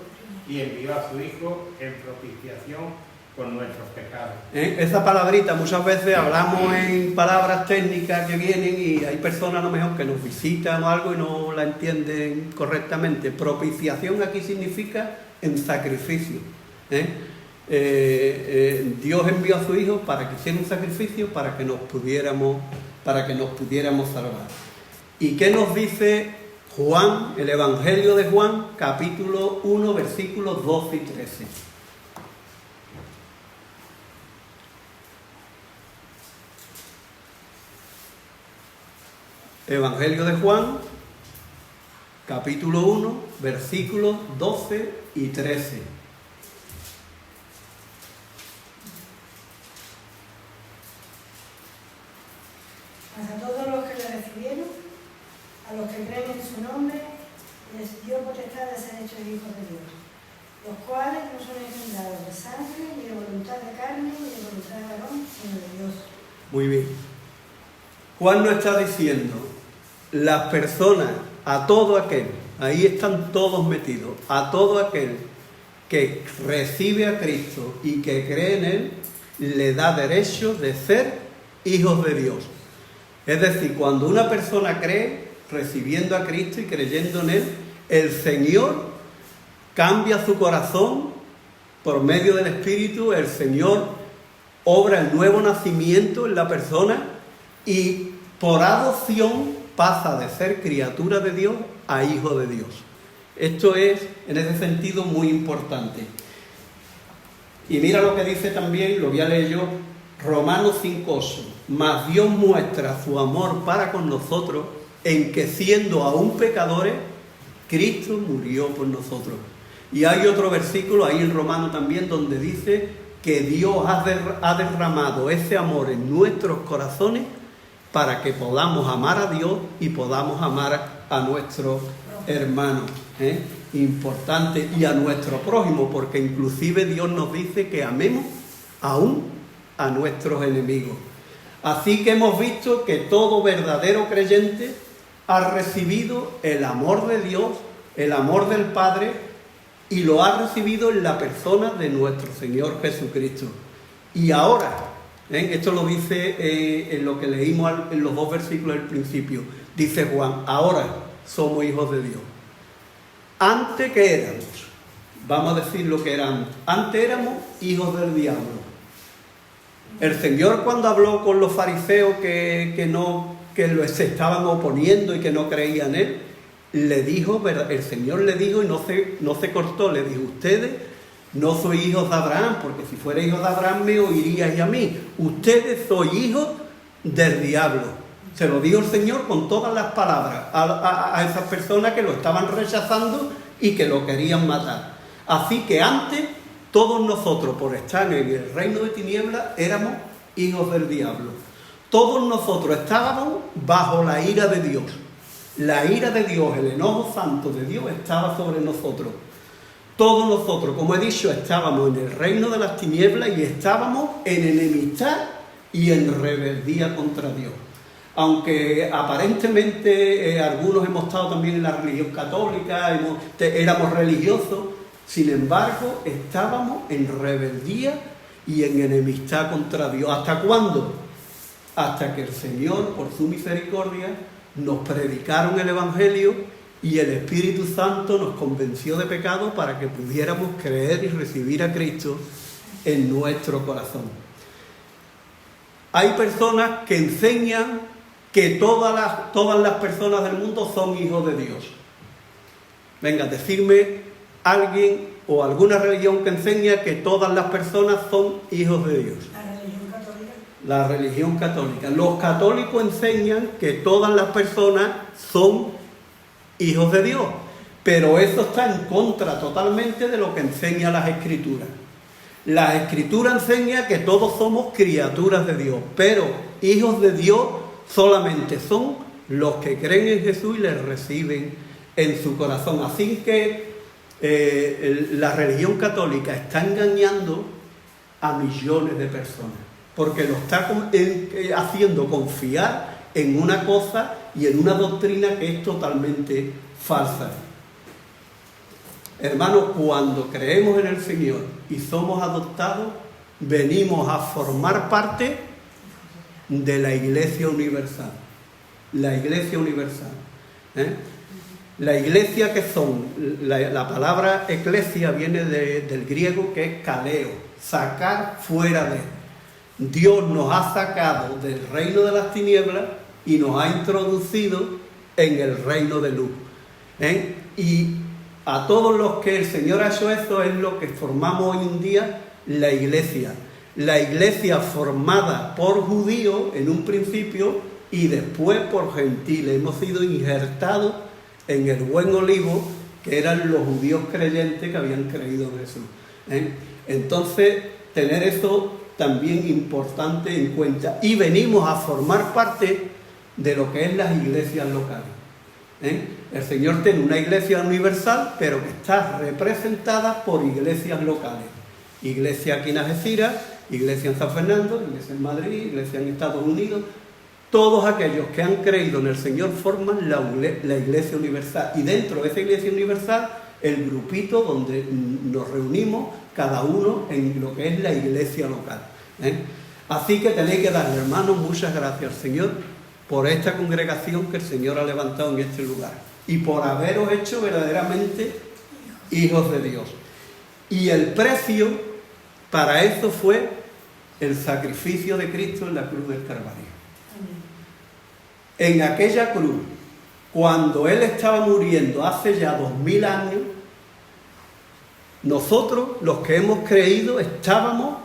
y envió a su Hijo en propiciación por nuestros pecados. Esa palabrita muchas veces hablamos en palabras técnicas que vienen y hay personas a lo mejor que nos visitan o algo y no la entienden correctamente. Propiciación aquí significa en sacrificio. Dios envió a su Hijo para que hiciera un sacrificio para que nos pudiéramos salvar. ¿Y qué nos dice Juan, el Evangelio de Juan, capítulo 1, versículos 12 y 13? Evangelio de Juan, capítulo 1, versículos 12 y 13. Mas a todos los que le recibieron, a los que creen en su nombre, les dio potestad de ser hechos hijos de Dios, los cuales no son engendrados de sangre, ni de voluntad de carne, ni de voluntad de varón, sino de Dios. Muy bien. Juan nos está diciendo, las personas, a todo aquel, ahí están todos metidos, a todo aquel que recibe a Cristo y que cree en Él, le da derecho de ser hijos de Dios. Es decir, cuando una persona cree, recibiendo a Cristo y creyendo en Él, el Señor cambia su corazón por medio del Espíritu, el Señor obra el nuevo nacimiento en la persona y por adopción pasa de ser criatura de Dios a hijo de Dios. Esto es, en ese sentido, muy importante. Y mira lo que dice también, lo voy a leer yo, Romanos 5:8. Mas Dios muestra su amor para con nosotros en que siendo aún pecadores, Cristo murió por nosotros. Y hay otro versículo ahí en Romanos también donde dice que Dios ha derramado ese amor en nuestros corazones para que podamos amar a Dios y podamos amar a nuestros hermanos. Importante, y a nuestro prójimo, porque inclusive Dios nos dice que amemos aún a nuestros enemigos. Así que hemos visto que todo verdadero creyente ha recibido el amor de Dios, el amor del Padre, y lo ha recibido en la persona de nuestro Señor Jesucristo. Y ahora, esto lo dice en lo que leímos en los dos versículos del principio, dice Juan, ahora somos hijos de Dios. Antes que éramos, vamos a decir lo que eran, antes éramos hijos del diablo. El Señor, cuando habló con los fariseos que se estaban oponiendo y que no creían en Él, le dijo, el Señor le dijo y no se cortó, le dijo, ustedes no sois hijos de Abraham, porque si fuerais hijos de Abraham me oiríais a mí. Ustedes sois hijos del diablo. Se lo dijo el Señor con todas las palabras a esas personas que lo estaban rechazando y que lo querían matar. Así que antes, todos nosotros, por estar en el reino de tinieblas, éramos hijos del diablo. Todos nosotros estábamos bajo la ira de Dios. La ira de Dios, el enojo santo de Dios estaba sobre nosotros. Todos nosotros, como he dicho, estábamos en el reino de las tinieblas y estábamos en enemistad y en rebeldía contra Dios. Aunque aparentemente algunos hemos estado también en la religión católica, éramos religiosos, sin embargo, estábamos en rebeldía y en enemistad contra Dios. ¿Hasta cuándo? Hasta que el Señor, por su misericordia, nos predicaron el Evangelio y el Espíritu Santo nos convenció de pecado para que pudiéramos creer y recibir a Cristo en nuestro corazón. Hay personas que enseñan que todas las personas del mundo son hijos de Dios. Venga, decirme alguien o alguna religión que enseña que todas las personas son hijos de Dios. La religión católica. La religión católica. Los católicos enseñan que todas las personas son hijos de Dios, pero eso está en contra totalmente de lo que enseñan las Escrituras. Las Escrituras enseñan que todos somos criaturas de Dios, pero hijos de Dios solamente son los que creen en Jesús y le reciben en su corazón. Así que la religión católica está engañando a millones de personas, porque lo está haciendo confiar en una cosa y en una doctrina que es totalmente falsa. Hermanos, cuando creemos en el Señor y somos adoptados, venimos a formar parte de la Iglesia Universal. La Iglesia Universal. La iglesia que son, la palabra eclesia viene del griego que es kaleo, sacar fuera de. Dios nos ha sacado del reino de las tinieblas y nos ha introducido en el reino de luz. Y a todos los que el Señor ha hecho eso es lo que formamos hoy en día la iglesia. La iglesia formada por judíos en un principio y después por gentiles. Hemos sido injertados en el buen olivo, que eran los judíos creyentes que habían creído en Jesús. Entonces, tener eso también importante en cuenta. Y venimos a formar parte de lo que es las iglesias locales. El Señor tiene una iglesia universal, pero que está representada por iglesias locales. Iglesia aquí en Algeciras, iglesia en San Fernando, iglesia en Madrid, iglesia en Estados Unidos. Todos aquellos que han creído en el Señor forman la Iglesia Universal. Y dentro de esa Iglesia Universal, el grupito donde nos reunimos, cada uno en lo que es la iglesia local. Así que tenéis que darle, hermanos, muchas gracias al Señor por esta congregación que el Señor ha levantado en este lugar. Y por haberos hecho verdaderamente hijos de Dios. Y el precio para eso fue el sacrificio de Cristo en la cruz del Calvario. En aquella cruz, cuando Él estaba muriendo hace ya 2000 años, nosotros, los que hemos creído, estábamos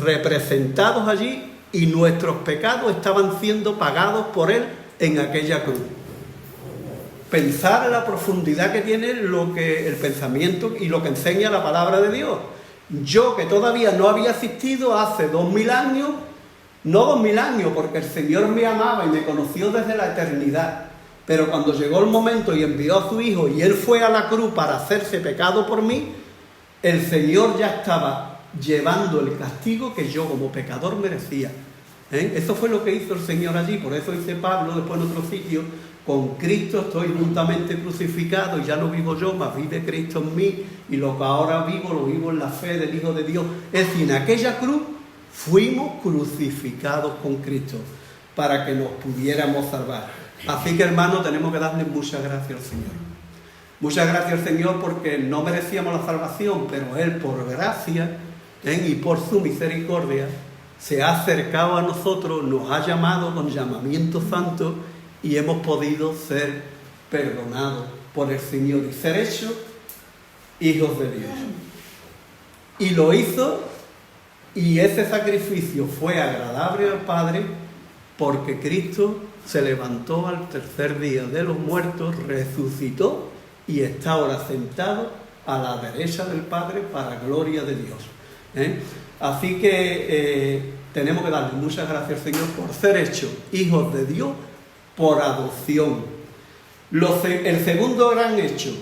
representados allí y nuestros pecados estaban siendo pagados por Él en aquella cruz. Pensar en la profundidad que tiene el pensamiento y lo que enseña la palabra de Dios. Yo, que todavía no había asistido hace 2000 años, no 2000 años, porque el Señor me amaba y me conoció desde la eternidad. Pero cuando llegó el momento y envió a su Hijo y Él fue a la cruz para hacerse pecado por mí, el Señor ya estaba llevando el castigo que yo como pecador merecía. Eso fue lo que hizo el Señor allí. Por eso dice Pablo después en otro sitio: con Cristo estoy juntamente crucificado y ya no vivo yo, mas vive Cristo en mí, y lo que ahora vivo, lo vivo en la fe del Hijo de Dios. Es decir, en aquella cruz fuimos crucificados con Cristo para que nos pudiéramos salvar. Así que, hermanos, tenemos que darle muchas gracias al Señor. Muchas gracias al Señor porque no merecíamos la salvación, pero Él, por gracia y por su misericordia, se ha acercado a nosotros, nos ha llamado con llamamiento santo y hemos podido ser perdonados por el Señor y ser hechos hijos de Dios. Y lo hizo. Y ese sacrificio fue agradable al Padre porque Cristo se levantó al tercer día de los muertos, resucitó y está ahora sentado a la derecha del Padre para gloria de Dios. Así que tenemos que darle muchas gracias al Señor por ser hechos hijos de Dios por adopción. El segundo gran hecho: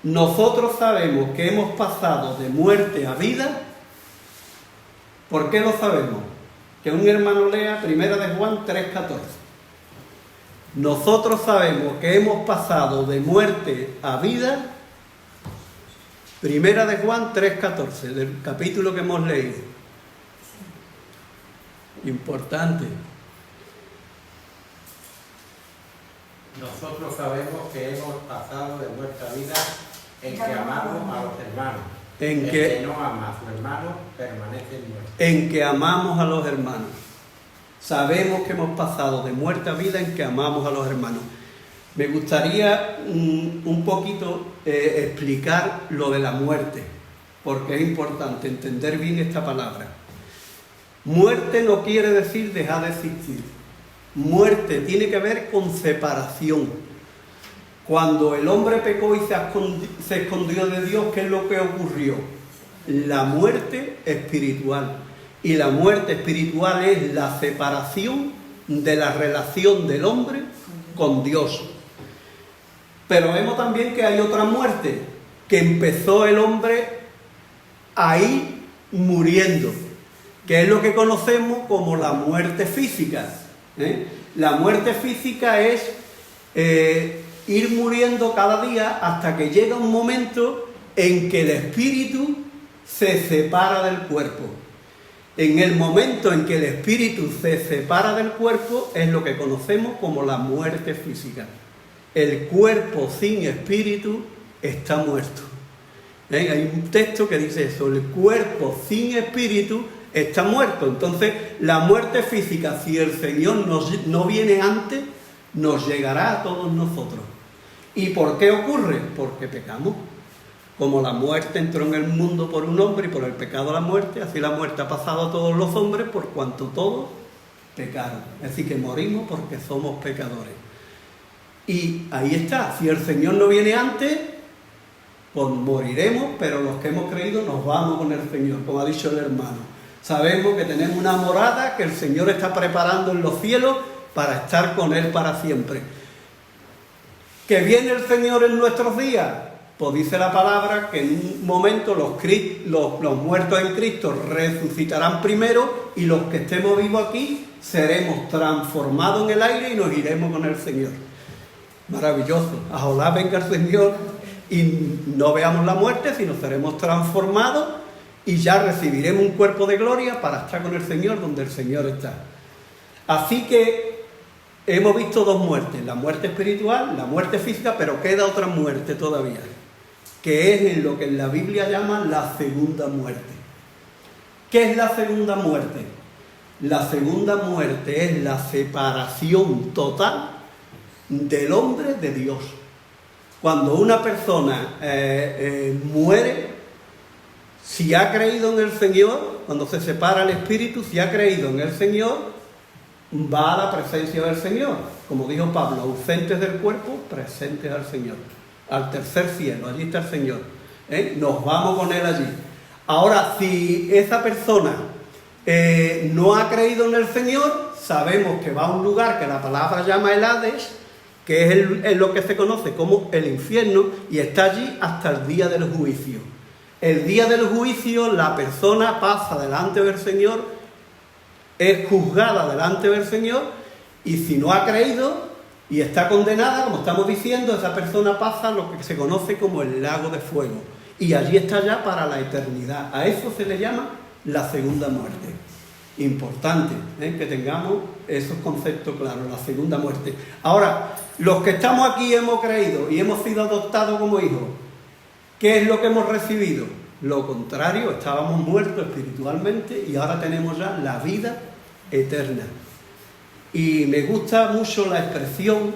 nosotros sabemos que hemos pasado de muerte a vida. ¿Por qué lo sabemos? Que un hermano lea 1 de Juan 3:14. Nosotros sabemos que hemos pasado de muerte a vida. 1 de Juan 3:14, del capítulo que hemos leído. Importante. Nosotros sabemos que hemos pasado de muerte a vida en que amamos a los hermanos. El que no ama a su hermano permanece muerto. En que amamos a los hermanos. Sabemos que hemos pasado de muerte a vida en que amamos a los hermanos. Me gustaría un poquito explicar lo de la muerte, porque es importante entender bien esta palabra. Muerte no quiere decir dejar de existir. Muerte tiene que ver con separación. Cuando el hombre pecó y se escondió de Dios, ¿qué es lo que ocurrió? La muerte espiritual. Y la muerte espiritual es la separación de la relación del hombre con Dios. Pero vemos también que hay otra muerte, que empezó el hombre ahí muriendo, que es lo que conocemos como la muerte física. La muerte física es ir muriendo cada día hasta que llega un momento en que el espíritu se separa del cuerpo. En el momento en que el espíritu se separa del cuerpo es lo que conocemos como la muerte física. El cuerpo sin espíritu está muerto. Hay un texto que dice eso, el cuerpo sin espíritu está muerto. Entonces, la muerte física, si el Señor no viene antes, nos llegará a todos nosotros. ¿Y por qué ocurre? Porque pecamos. Como la muerte entró en el mundo por un hombre y por el pecado la muerte, así la muerte ha pasado a todos los hombres por cuanto todos pecaron. Es decir, que morimos porque somos pecadores. Y ahí está, si el Señor no viene antes, pues moriremos, pero los que hemos creído nos vamos con el Señor, como ha dicho el hermano. Sabemos que tenemos una morada que el Señor está preparando en los cielos para estar con Él para siempre. ¿Que viene el Señor en nuestros días? Pues dice la palabra que en un momento los muertos en Cristo resucitarán primero y los que estemos vivos aquí seremos transformados en el aire y nos iremos con el Señor. Maravilloso. Ojalá venga el Señor y no veamos la muerte, sino seremos transformados y ya recibiremos un cuerpo de gloria para estar con el Señor donde el Señor está. Así que hemos visto dos muertes, la muerte espiritual, la muerte física, pero queda otra muerte todavía, que es en lo que en la Biblia llaman la segunda muerte. ¿Qué es la segunda muerte? La segunda muerte es la separación total del hombre de Dios. Cuando una persona muere, si ha creído en el Señor, cuando se separa el espíritu, si ha creído en el Señor, va a la presencia del Señor. Como dijo Pablo, ausentes del cuerpo, presentes al Señor. Al tercer cielo, allí está el Señor. Nos vamos con Él allí. Ahora, si esa persona no ha creído en el Señor, sabemos que va a un lugar que la palabra llama el Hades, que es lo que se conoce como el infierno, y está allí hasta el día del juicio. El día del juicio, la persona pasa delante del Señor, es juzgada delante del Señor, y si no ha creído y está condenada, como estamos diciendo, esa persona pasa a lo que se conoce como el lago de fuego, y allí está ya para la eternidad. A eso se le llama la segunda muerte. Importante que tengamos esos conceptos claros, la segunda muerte. Ahora, los que estamos aquí hemos creído y hemos sido adoptados como hijos. ¿Qué es lo que hemos recibido? Lo contrario, estábamos muertos espiritualmente y ahora tenemos ya la vida eterna. Y me gusta mucho la expresión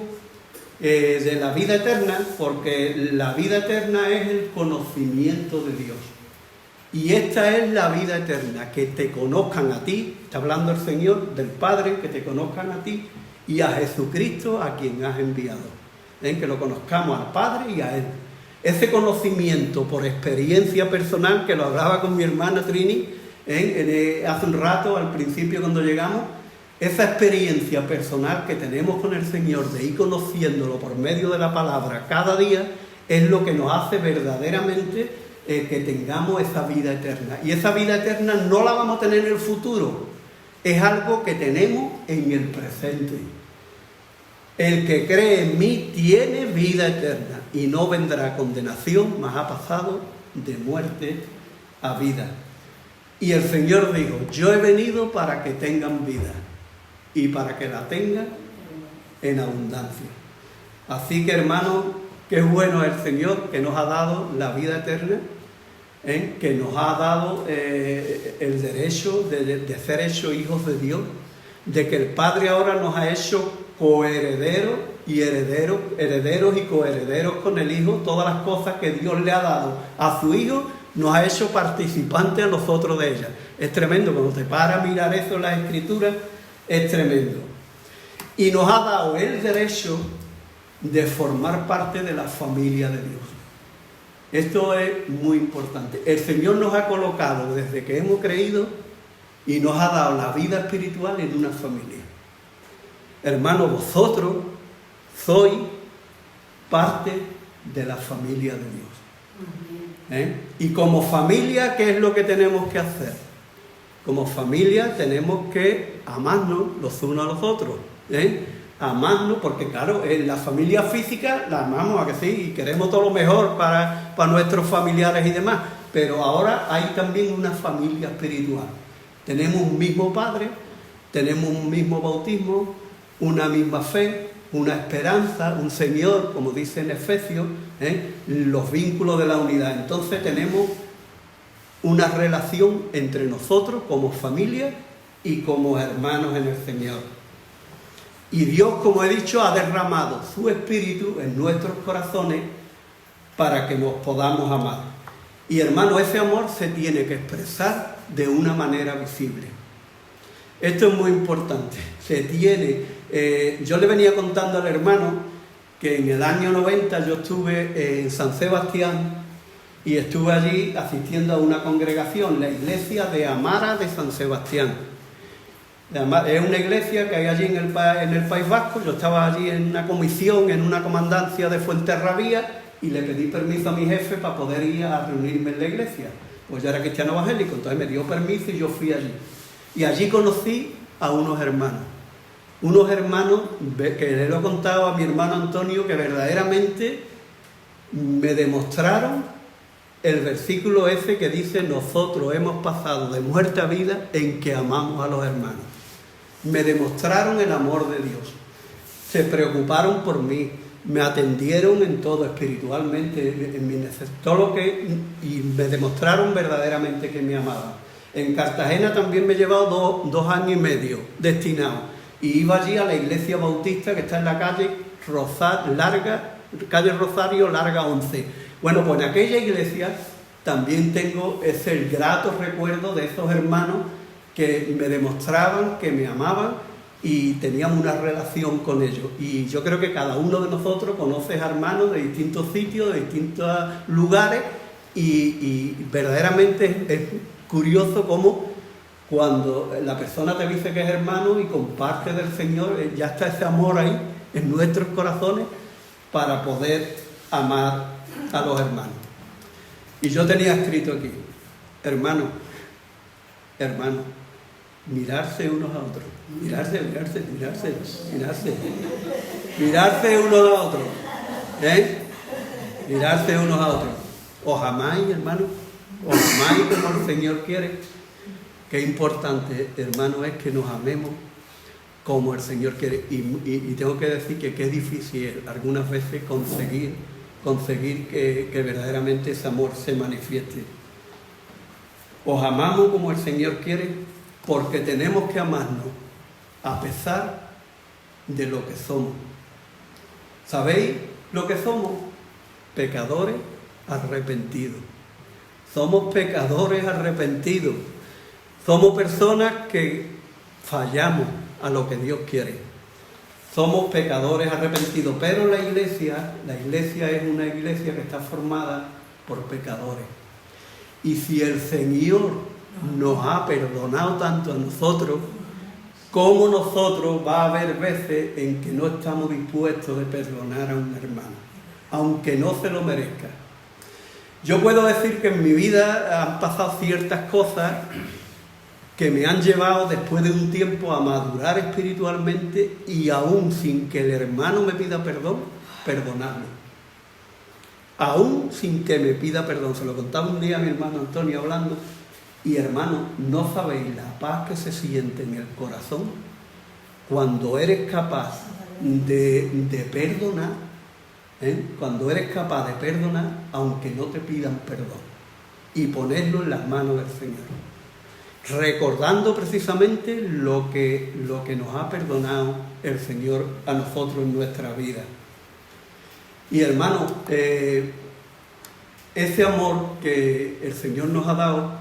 de la vida eterna, porque la vida eterna es el conocimiento de Dios. Y esta es la vida eterna, que te conozcan a ti, está hablando el Señor del Padre, que te conozcan a ti y a Jesucristo a quien has enviado. Que lo conozcamos al Padre y a Él. Ese conocimiento por experiencia personal, que lo hablaba con mi hermana Trini hace un rato, al principio cuando llegamos, esa experiencia personal que tenemos con el Señor de ir conociéndolo por medio de la palabra cada día, es lo que nos hace verdaderamente que tengamos esa vida eterna. Y esa vida eterna no la vamos a tener en el futuro, es algo que tenemos en el presente. El que cree en mí tiene vida eterna y no vendrá condenación, mas ha pasado de muerte a vida. Y el Señor dijo, yo he venido para que tengan vida y para que la tengan en abundancia. Así que, hermanos, qué bueno es el Señor que nos ha dado la vida eterna que nos ha dado el derecho de ser hechos hijos de Dios, de que el Padre ahora nos ha hecho coherederos y herederos y coherederos con el Hijo. Todas las cosas que Dios le ha dado a su Hijo nos ha hecho participantes a nosotros de ellas. Es tremendo, cuando te paras a mirar eso en las Escrituras, es tremendo. Y nos ha dado el derecho de formar parte de la familia de Dios. Esto es muy importante. El Señor nos ha colocado desde que hemos creído y nos ha dado la vida espiritual en una familia. Hermanos, vosotros sois parte de la familia de Dios. Y como familia, ¿qué es lo que tenemos que hacer? Como familia tenemos que amarnos los unos a los otros. Amarnos, porque claro, en la familia física la amamos, a que sí, y queremos todo lo mejor para nuestros familiares y demás, pero ahora hay también una familia espiritual. Tenemos un mismo Padre, tenemos un mismo bautismo, una misma fe, una esperanza, un Señor, como dice en Efesios, los vínculos de la unidad. Entonces tenemos una relación entre nosotros como familia y como hermanos en el Señor. Y Dios, como he dicho, ha derramado su Espíritu en nuestros corazones para que nos podamos amar. Y hermanos, ese amor se tiene que expresar de una manera visible. Esto es muy importante. Yo le venía contando al hermano que en el año 90 yo estuve en San Sebastián y estuve allí asistiendo a una congregación, la iglesia de Amara de San Sebastián. Es una iglesia que hay allí en el País Vasco. Yo estaba allí en una comisión, en una comandancia de Fuenterrabía, y le pedí permiso a mi jefe para poder ir a reunirme en la iglesia. Pues yo era cristiano evangélico, entonces me dio permiso y yo fui allí. Y allí conocí a unos hermanos que le lo he contado a mi hermano Antonio, que verdaderamente me demostraron el versículo ese que dice: nosotros hemos pasado de muerte a vida en que amamos a los hermanos. Me demostraron el amor de Dios, se preocuparon por mí, me atendieron en todo, espiritualmente, en mi necesidad, y me demostraron verdaderamente que me amaban. En Cartagena también me he llevado 2 años y medio destinado, y iba allí a la iglesia bautista que está en la calle Rosario Larga 11. Bueno, pues en aquella iglesia también tengo ese grato recuerdo de esos hermanos que me demostraban que me amaban y teníamos una relación con ellos. Y yo creo que cada uno de nosotros conoce hermanos de distintos sitios, de distintos lugares, y verdaderamente es curioso cómo cuando la persona te dice que es hermano y comparte del Señor, ya está ese amor ahí en nuestros corazones para poder amar a los hermanos. Y yo tenía escrito aquí: hermano, mirarse unos a otros, mirarse unos a otros, mirarse unos a otros. Os amáis, hermano, os amáis como el Señor quiere. Qué importante, hermano, es que nos amemos como el Señor quiere. Y tengo que decir que qué difícil es algunas veces conseguir que verdaderamente ese amor se manifieste. Os amamos como el Señor quiere, porque tenemos que amarnos a pesar de lo que somos. ¿Sabéis lo que somos? Pecadores arrepentidos. Somos pecadores arrepentidos. Somos personas que fallamos a lo que Dios quiere. Somos pecadores arrepentidos, pero la iglesia es una iglesia que está formada por pecadores. Y si el Señor nos ha perdonado tanto a nosotros, como nosotros va a haber veces en que no estamos dispuestos de perdonar a un hermano, aunque no se lo merezca. Yo puedo decir que en mi vida han pasado ciertas cosas que me han llevado después de un tiempo a madurar espiritualmente, y aún sin que el hermano me pida perdón, perdonarlo. Aún sin que me pida perdón. Se lo contaba un día a mi hermano Antonio hablando, y hermano, no sabéis la paz que se siente en el corazón cuando eres capaz de perdonar, cuando eres capaz de perdonar aunque no te pidan perdón. y ponerlo en las manos del Señor, recordando precisamente lo que nos ha perdonado el Señor a nosotros en nuestra vida. Y hermano, ese amor que el Señor nos ha dado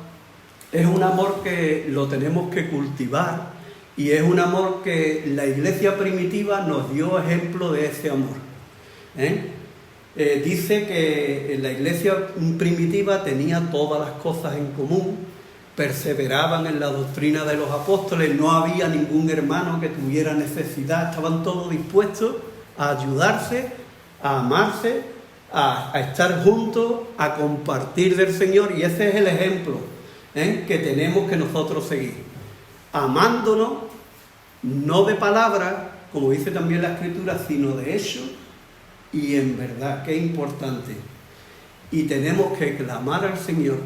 es un amor que lo tenemos que cultivar, y es un amor que la iglesia primitiva nos dio ejemplo de ese amor. Dice que la iglesia primitiva tenía todas las cosas en común, perseveraban en la doctrina de los apóstoles, no había ningún hermano que tuviera necesidad, estaban todos dispuestos a ayudarse, a amarse, a estar juntos, a compartir del Señor, y ese es el ejemplo que tenemos que nosotros seguir, amándonos, no de palabra, como dice también la Escritura, sino de hecho y en verdad. Qué importante. Y tenemos que clamar al Señor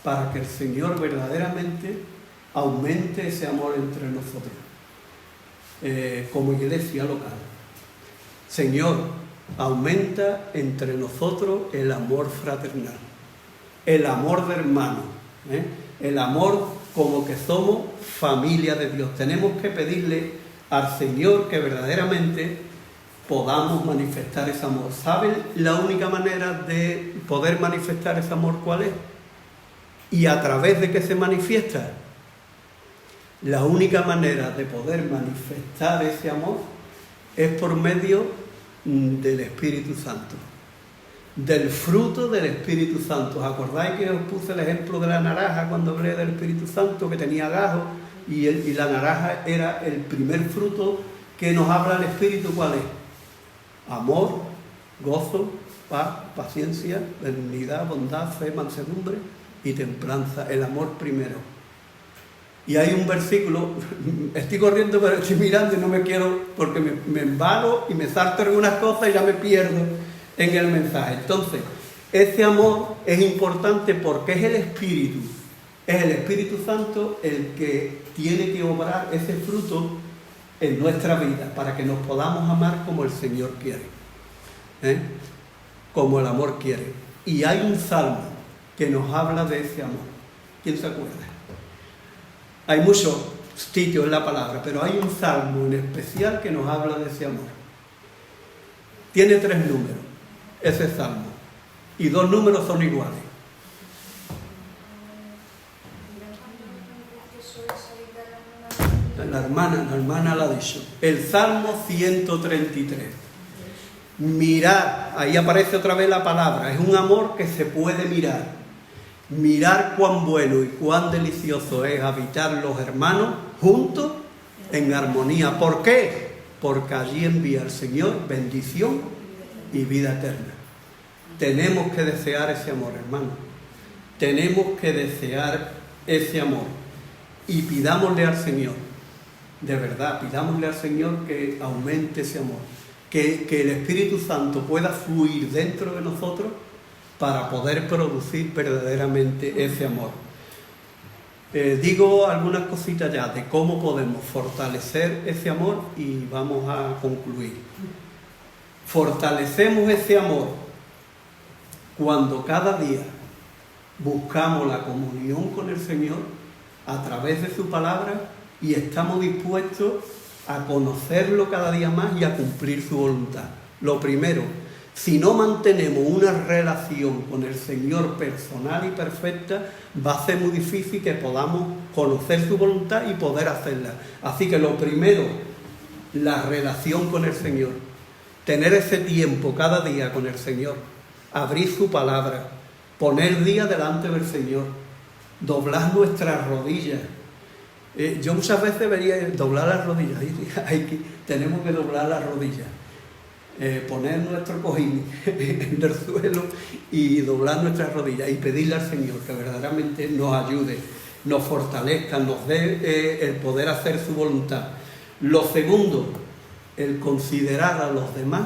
para que el Señor verdaderamente aumente ese amor entre nosotros, como iglesia local. Señor, aumenta entre nosotros el amor fraternal, el amor de hermanos, el amor como que somos familia de Dios. Tenemos que pedirle al Señor que verdaderamente podamos manifestar ese amor. ¿Saben la única manera de poder manifestar ese amor cuál es? ¿Y a través de qué se manifiesta? La única manera de poder manifestar ese amor es por medio del Espíritu Santo, del fruto del Espíritu Santo. ¿Os acordáis que os puse el ejemplo de la naranja cuando hablé del Espíritu Santo, que tenía gajos, y la naranja era el primer fruto que nos habla el Espíritu? ¿Cuál es? Amor, gozo, paz, paciencia, benignidad, bondad, fe, mansedumbre y templanza. El amor primero. Y hay un versículo, estoy corriendo pero estoy mirando y no me quiero, porque me embalo y me salto algunas cosas y ya me pierdo en el mensaje. Entonces, ese amor es importante porque es el Espíritu Santo el que tiene que obrar ese fruto en nuestra vida para que nos podamos amar como el Señor quiere, como el amor quiere. Y hay un salmo que nos habla de ese amor. ¿Quién se acuerda? Hay muchos sitios en la palabra, pero hay un salmo en especial que nos habla de ese amor. Tiene 3 números, ese salmo, y 2 números son iguales. La hermana la ha dicho. El Salmo 133. Mirar, ahí aparece otra vez la palabra, es un amor que se puede mirar. Mirar cuán bueno y cuán delicioso es habitar los hermanos juntos en armonía. ¿Por qué? Porque allí envía el Señor bendición y vida eterna. Tenemos que desear ese amor, hermano. Tenemos que desear ese amor. Y pidámosle al Señor, de verdad, pidámosle al Señor que aumente ese amor. Que el Espíritu Santo pueda fluir dentro de nosotros para poder producir verdaderamente ese amor. Digo algunas cositas ya de cómo podemos fortalecer ese amor y vamos a concluir. Fortalecemos ese amor cuando cada día buscamos la comunión con el Señor a través de su palabra y estamos dispuestos a conocerlo cada día más y a cumplir su voluntad. Lo primero, si no mantenemos una relación con el Señor personal y perfecta, va a ser muy difícil que podamos conocer su voluntad y poder hacerla. Así que lo primero, la relación con el Señor. Tener ese tiempo cada día con el Señor. Abrir su palabra. Poner día delante del Señor. Doblar nuestras rodillas. Yo muchas veces vería doblar las rodillas. Tenemos que doblar las rodillas. Poner nuestro cojín en el suelo y doblar nuestras rodillas y pedirle al Señor que verdaderamente nos ayude, nos fortalezca, nos dé el poder hacer su voluntad. Lo segundo, el considerar a los demás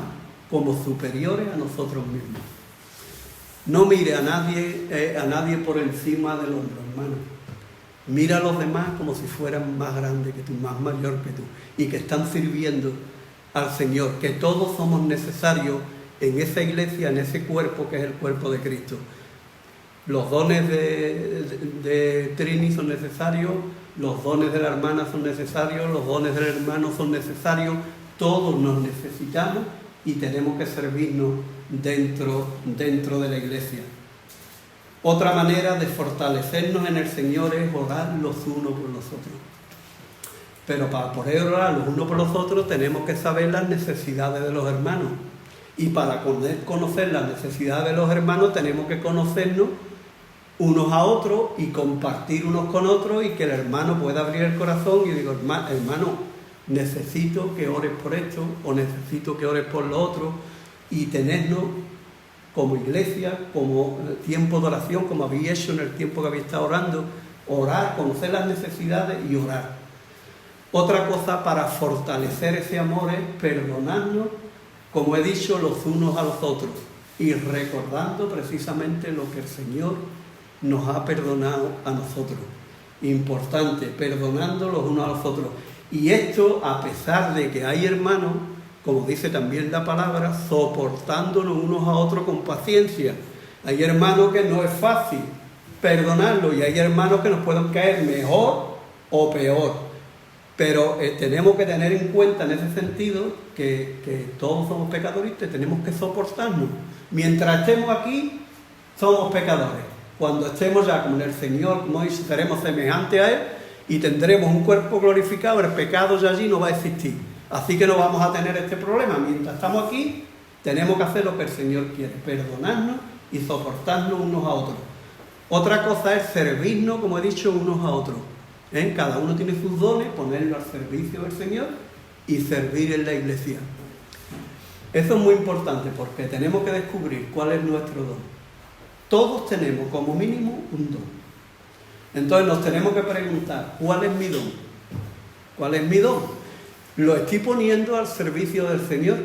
como superiores a nosotros mismos. No mire a nadie por encima del hombro, hermano. Mira a los demás como si fueran más grandes que tú, más mayor que tú, y que están sirviendo al Señor, que todos somos necesarios en esa iglesia, en ese cuerpo que es el cuerpo de Cristo. Los dones de Trini son necesarios, los dones de la hermana son necesarios, los dones del hermano son necesarios, todos nos necesitamos y tenemos que servirnos dentro de la iglesia. Otra manera de fortalecernos en el Señor es orar los unos por los otros. Pero para poder orar los unos por los otros tenemos que saber las necesidades de los hermanos. Y para poder conocer las necesidades de los hermanos tenemos que conocernos unos a otros y compartir unos con otros y que el hermano pueda abrir el corazón y digo, hermano, necesito que ores por esto o necesito que ores por lo otro, y tenernos como iglesia, como tiempo de oración, como habéis hecho en el tiempo que habéis estado orando, orar, conocer las necesidades y orar. Otra cosa para fortalecer ese amor es perdonarnos, como he dicho, los unos a los otros y recordando precisamente lo que el Señor nos ha perdonado a nosotros. Importante, perdonando los unos a los otros. Y esto a pesar de que hay hermanos, como dice también la palabra, soportándonos unos a otros con paciencia. Hay hermanos que no es fácil perdonarlos y hay hermanos que nos pueden caer mejor o peor. Pero tenemos que tener en cuenta en ese sentido que todos somos pecadores y tenemos que soportarnos. Mientras estemos aquí, somos pecadores. Cuando estemos ya con el Señor, como dice, seremos semejantes a Él y tendremos un cuerpo glorificado, el pecado ya allí no va a existir. Así que no vamos a tener este problema. Mientras estamos aquí, tenemos que hacer lo que el Señor quiere, perdonarnos y soportarnos unos a otros. Otra cosa es servirnos, como he dicho, unos a otros. Cada uno tiene sus dones, ponerlo al servicio del Señor y servir en la iglesia. Eso es muy importante porque tenemos que descubrir cuál es nuestro don. Todos tenemos como mínimo un don. Entonces nos tenemos que preguntar, ¿cuál es mi don? ¿Cuál es mi don? ¿Lo estoy poniendo al servicio del Señor?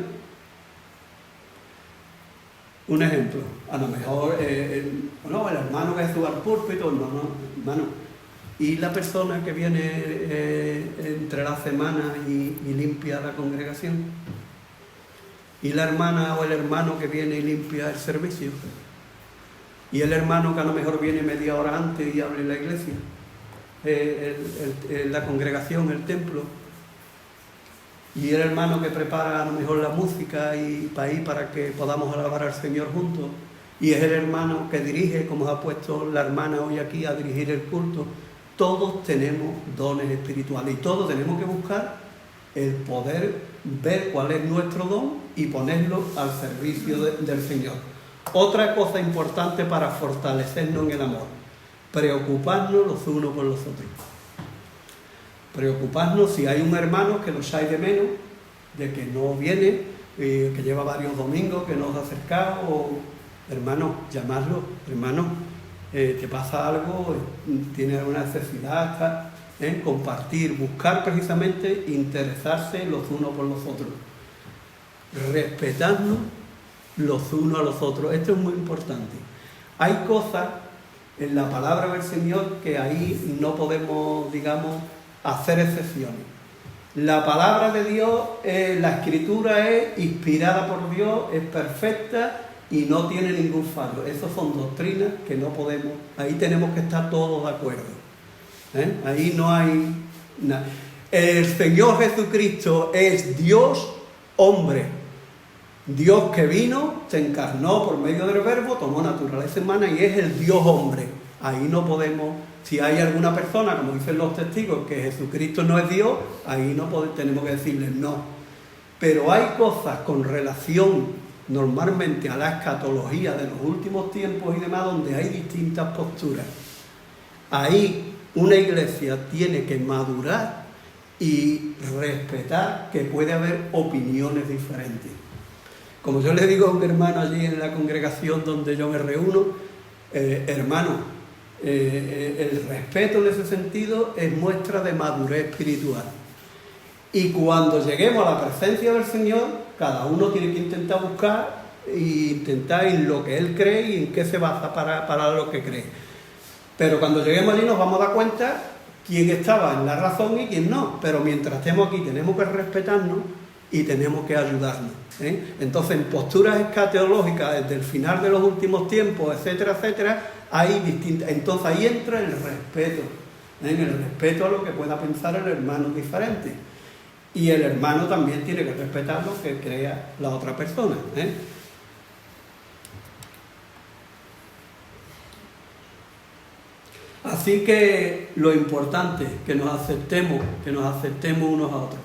Un ejemplo, a lo mejor el hermano que sube al púlpito, hermano. Y la persona que viene entre la semana y limpia la congregación. Y la hermana o el hermano que viene y limpia el servicio. Y el hermano que a lo mejor viene media hora antes y abre la iglesia. La congregación, el templo. Y el hermano que prepara a lo mejor la música y para que podamos alabar al Señor juntos. Y es el hermano que dirige, como ha puesto la hermana hoy aquí, a dirigir el culto. Todos tenemos dones espirituales y todos tenemos que buscar el poder ver cuál es nuestro don y ponerlo al servicio del Señor. Otra cosa importante para fortalecernos en el amor, preocuparnos los unos por los otros. Preocuparnos si hay un hermano que lo echáis de menos, de que no viene, que lleva varios domingos, que no os ha acercado, o hermano, llamarlo, hermano, te pasa algo, tienes alguna necesidad, compartir, buscar precisamente interesarse los unos por los otros, respetarnos los unos a los otros. Esto es muy importante. Hay cosas en la palabra del Señor que ahí no podemos, digamos, hacer excepciones. La palabra de Dios, la escritura es inspirada por Dios, es perfecta y no tiene ningún fallo. Esas son doctrinas que no podemos, ahí tenemos que estar todos de acuerdo. Ahí no hay nada. El Señor Jesucristo es Dios hombre. Dios que vino, se encarnó por medio del Verbo, tomó naturaleza humana y es el Dios hombre. Ahí no podemos, si hay alguna persona, como dicen los testigos, que Jesucristo no es Dios, ahí no tenemos que decirles no. Pero hay cosas con relación normalmente a la escatología de los últimos tiempos y demás, donde hay distintas posturas. Ahí una iglesia tiene que madurar y respetar que puede haber opiniones diferentes. Como yo le digo a un hermano allí en la congregación donde yo me reúno, hermano, el respeto en ese sentido es muestra de madurez espiritual. Y cuando lleguemos a la presencia del Señor, cada uno tiene que intentar buscar e intentar en lo que él cree y en qué se basa para lo que cree. Pero cuando lleguemos allí nos vamos a dar cuenta quién estaba en la razón y quién no. Pero mientras estemos aquí tenemos que respetarnos y tenemos que ayudarnos. Entonces, en posturas escatológicas desde el final de los últimos tiempos, etcétera, etcétera, hay distintas. Entonces ahí entra el respeto, en el respeto a lo que pueda pensar el hermano diferente. Y el hermano también tiene que respetar lo que crea la otra persona. Así que lo importante es que nos aceptemos unos a otros.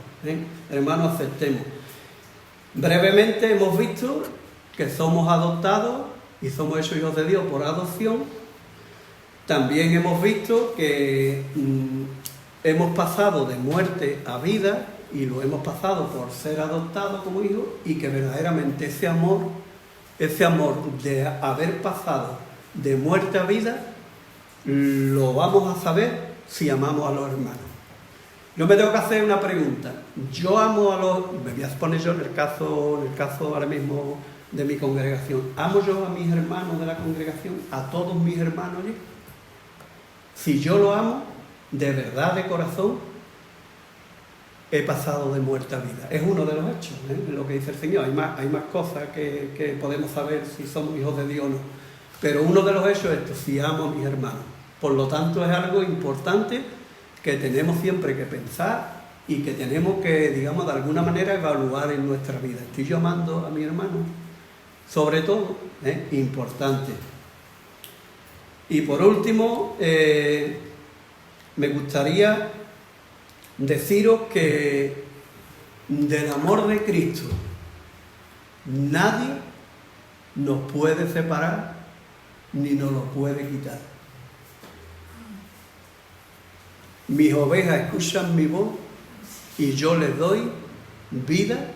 Hermanos, aceptemos. Brevemente hemos visto que somos adoptados y somos hechos hijos de Dios por adopción. También hemos visto que hemos pasado de muerte a vida y lo hemos pasado por ser adoptados como hijos, y que verdaderamente ese amor de haber pasado de muerte a vida lo vamos a saber si amamos a los hermanos. Yo me tengo que hacer una pregunta. Yo amo a los... Me voy a poner yo en el caso ahora mismo de mi congregación. ¿Amo yo a mis hermanos de la congregación? ¿A todos mis hermanos allí? Si yo lo amo, de verdad, de corazón, he pasado de muerte a vida. Es uno de los hechos, lo que dice el Señor. Hay más cosas que podemos saber si somos hijos de Dios o no. Pero uno de los hechos es esto: si amo a mis hermanos. Por lo tanto, es algo importante que tenemos siempre que pensar y que tenemos que, digamos, de alguna manera evaluar en nuestra vida. ¿Estoy yo amando a mi hermano? Sobre todo, importante. Y por último, me gustaría deciros que del amor de Cristo nadie nos puede separar ni nos lo puede quitar. Mis ovejas escuchan mi voz y yo les doy vida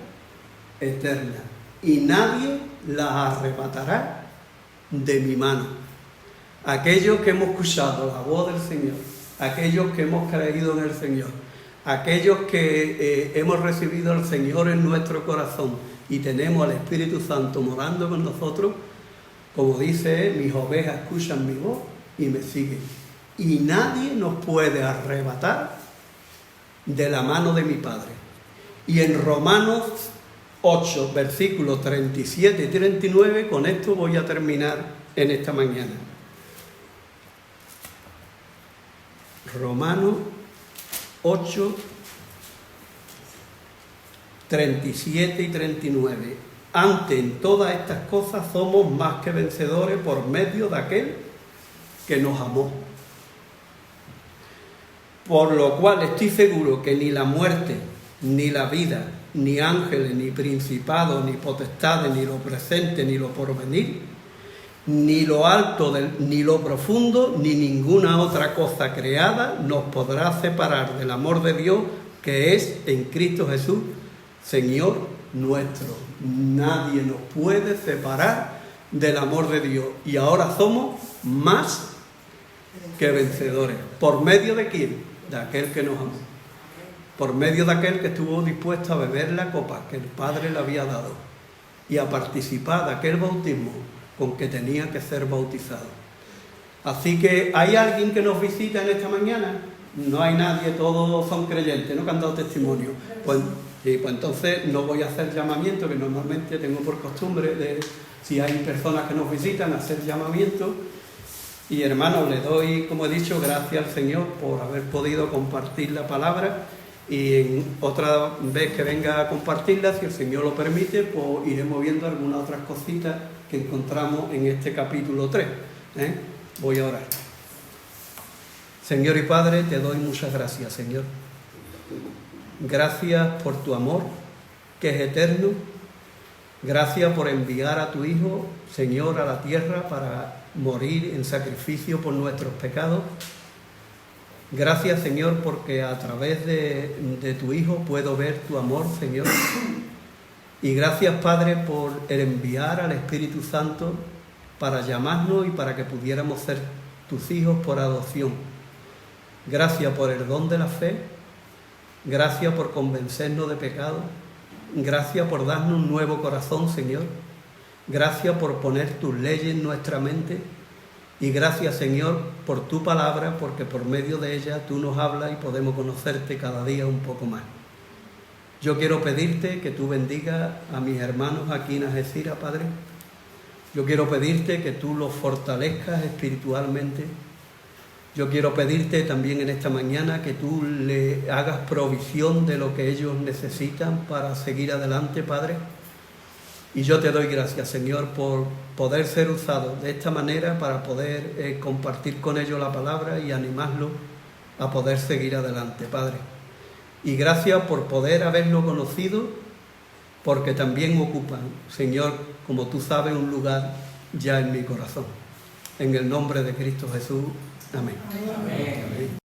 eterna, y nadie las arrebatará de mi mano. Aquellos que hemos escuchado la voz del Señor, aquellos que hemos creído en el Señor, aquellos que hemos recibido al Señor en nuestro corazón y tenemos al Espíritu Santo morando con nosotros, como dice él, mis ovejas escuchan mi voz y me siguen. Y nadie nos puede arrebatar de la mano de mi Padre. Y en Romanos 8, versículos 37 y 39, con esto voy a terminar en esta mañana. Romanos 8, 37 y 39. Ante en todas estas cosas somos más que vencedores por medio de aquel que nos amó. Por lo cual estoy seguro que ni la muerte, ni la vida, ni ángeles, ni principados, ni potestades, ni lo presente, ni lo porvenir, ni lo alto, ni lo profundo, ni ninguna otra cosa creada nos podrá separar del amor de Dios que es en Cristo Jesús, Señor nuestro. Nadie nos puede separar del amor de Dios. Y ahora somos más que vencedores. ¿Por medio de quién? De aquel que nos amó. Por medio de aquel que estuvo dispuesto a beber la copa que el Padre le había dado y a participar de aquel bautismo con que tenía que ser bautizado. Así que, ¿hay alguien que nos visita en esta mañana? No hay nadie, todos son creyentes, ¿no? Que han dado testimonio. Pues entonces no voy a hacer llamamiento, que normalmente tengo por costumbre, de si hay personas que nos visitan, hacer llamamiento. Y hermanos, les doy, como he dicho, gracias al Señor por haber podido compartir la palabra, y en otra vez que venga a compartirla, si el Señor lo permite, pues iremos viendo algunas otras cositas que encontramos en este capítulo 3. Voy a orar. Señor y Padre, te doy muchas gracias, Señor. Gracias por tu amor, que es eterno. Gracias por enviar a tu Hijo, Señor, a la tierra para morir en sacrificio por nuestros pecados. Gracias, Señor, porque a través de tu Hijo puedo ver tu amor, Señor. Y gracias, Padre, por el enviar al Espíritu Santo para llamarnos y para que pudiéramos ser tus hijos por adopción. Gracias por el don de la fe. Gracias por convencernos de pecado. Gracias por darnos un nuevo corazón, Señor. Gracias por poner tus leyes en nuestra mente. Y gracias, Señor, por tu palabra, porque por medio de ella tú nos hablas y podemos conocerte cada día un poco más. Yo quiero pedirte que tú bendigas a mis hermanos aquí en Algeciras, Padre, Yo quiero pedirte que tú los fortalezcas espiritualmente. Yo quiero pedirte también en esta mañana que tú le hagas provisión de lo que ellos necesitan para seguir adelante, Padre. Y yo te doy gracias, Señor, por poder ser usado de esta manera para poder compartir con ellos la palabra y animarlos a poder seguir adelante, Padre. Y gracias por poder haberlo conocido, porque también ocupan, Señor, como tú sabes, un lugar ya en mi corazón. En el nombre de Cristo Jesús. Amén. Amén. Amén.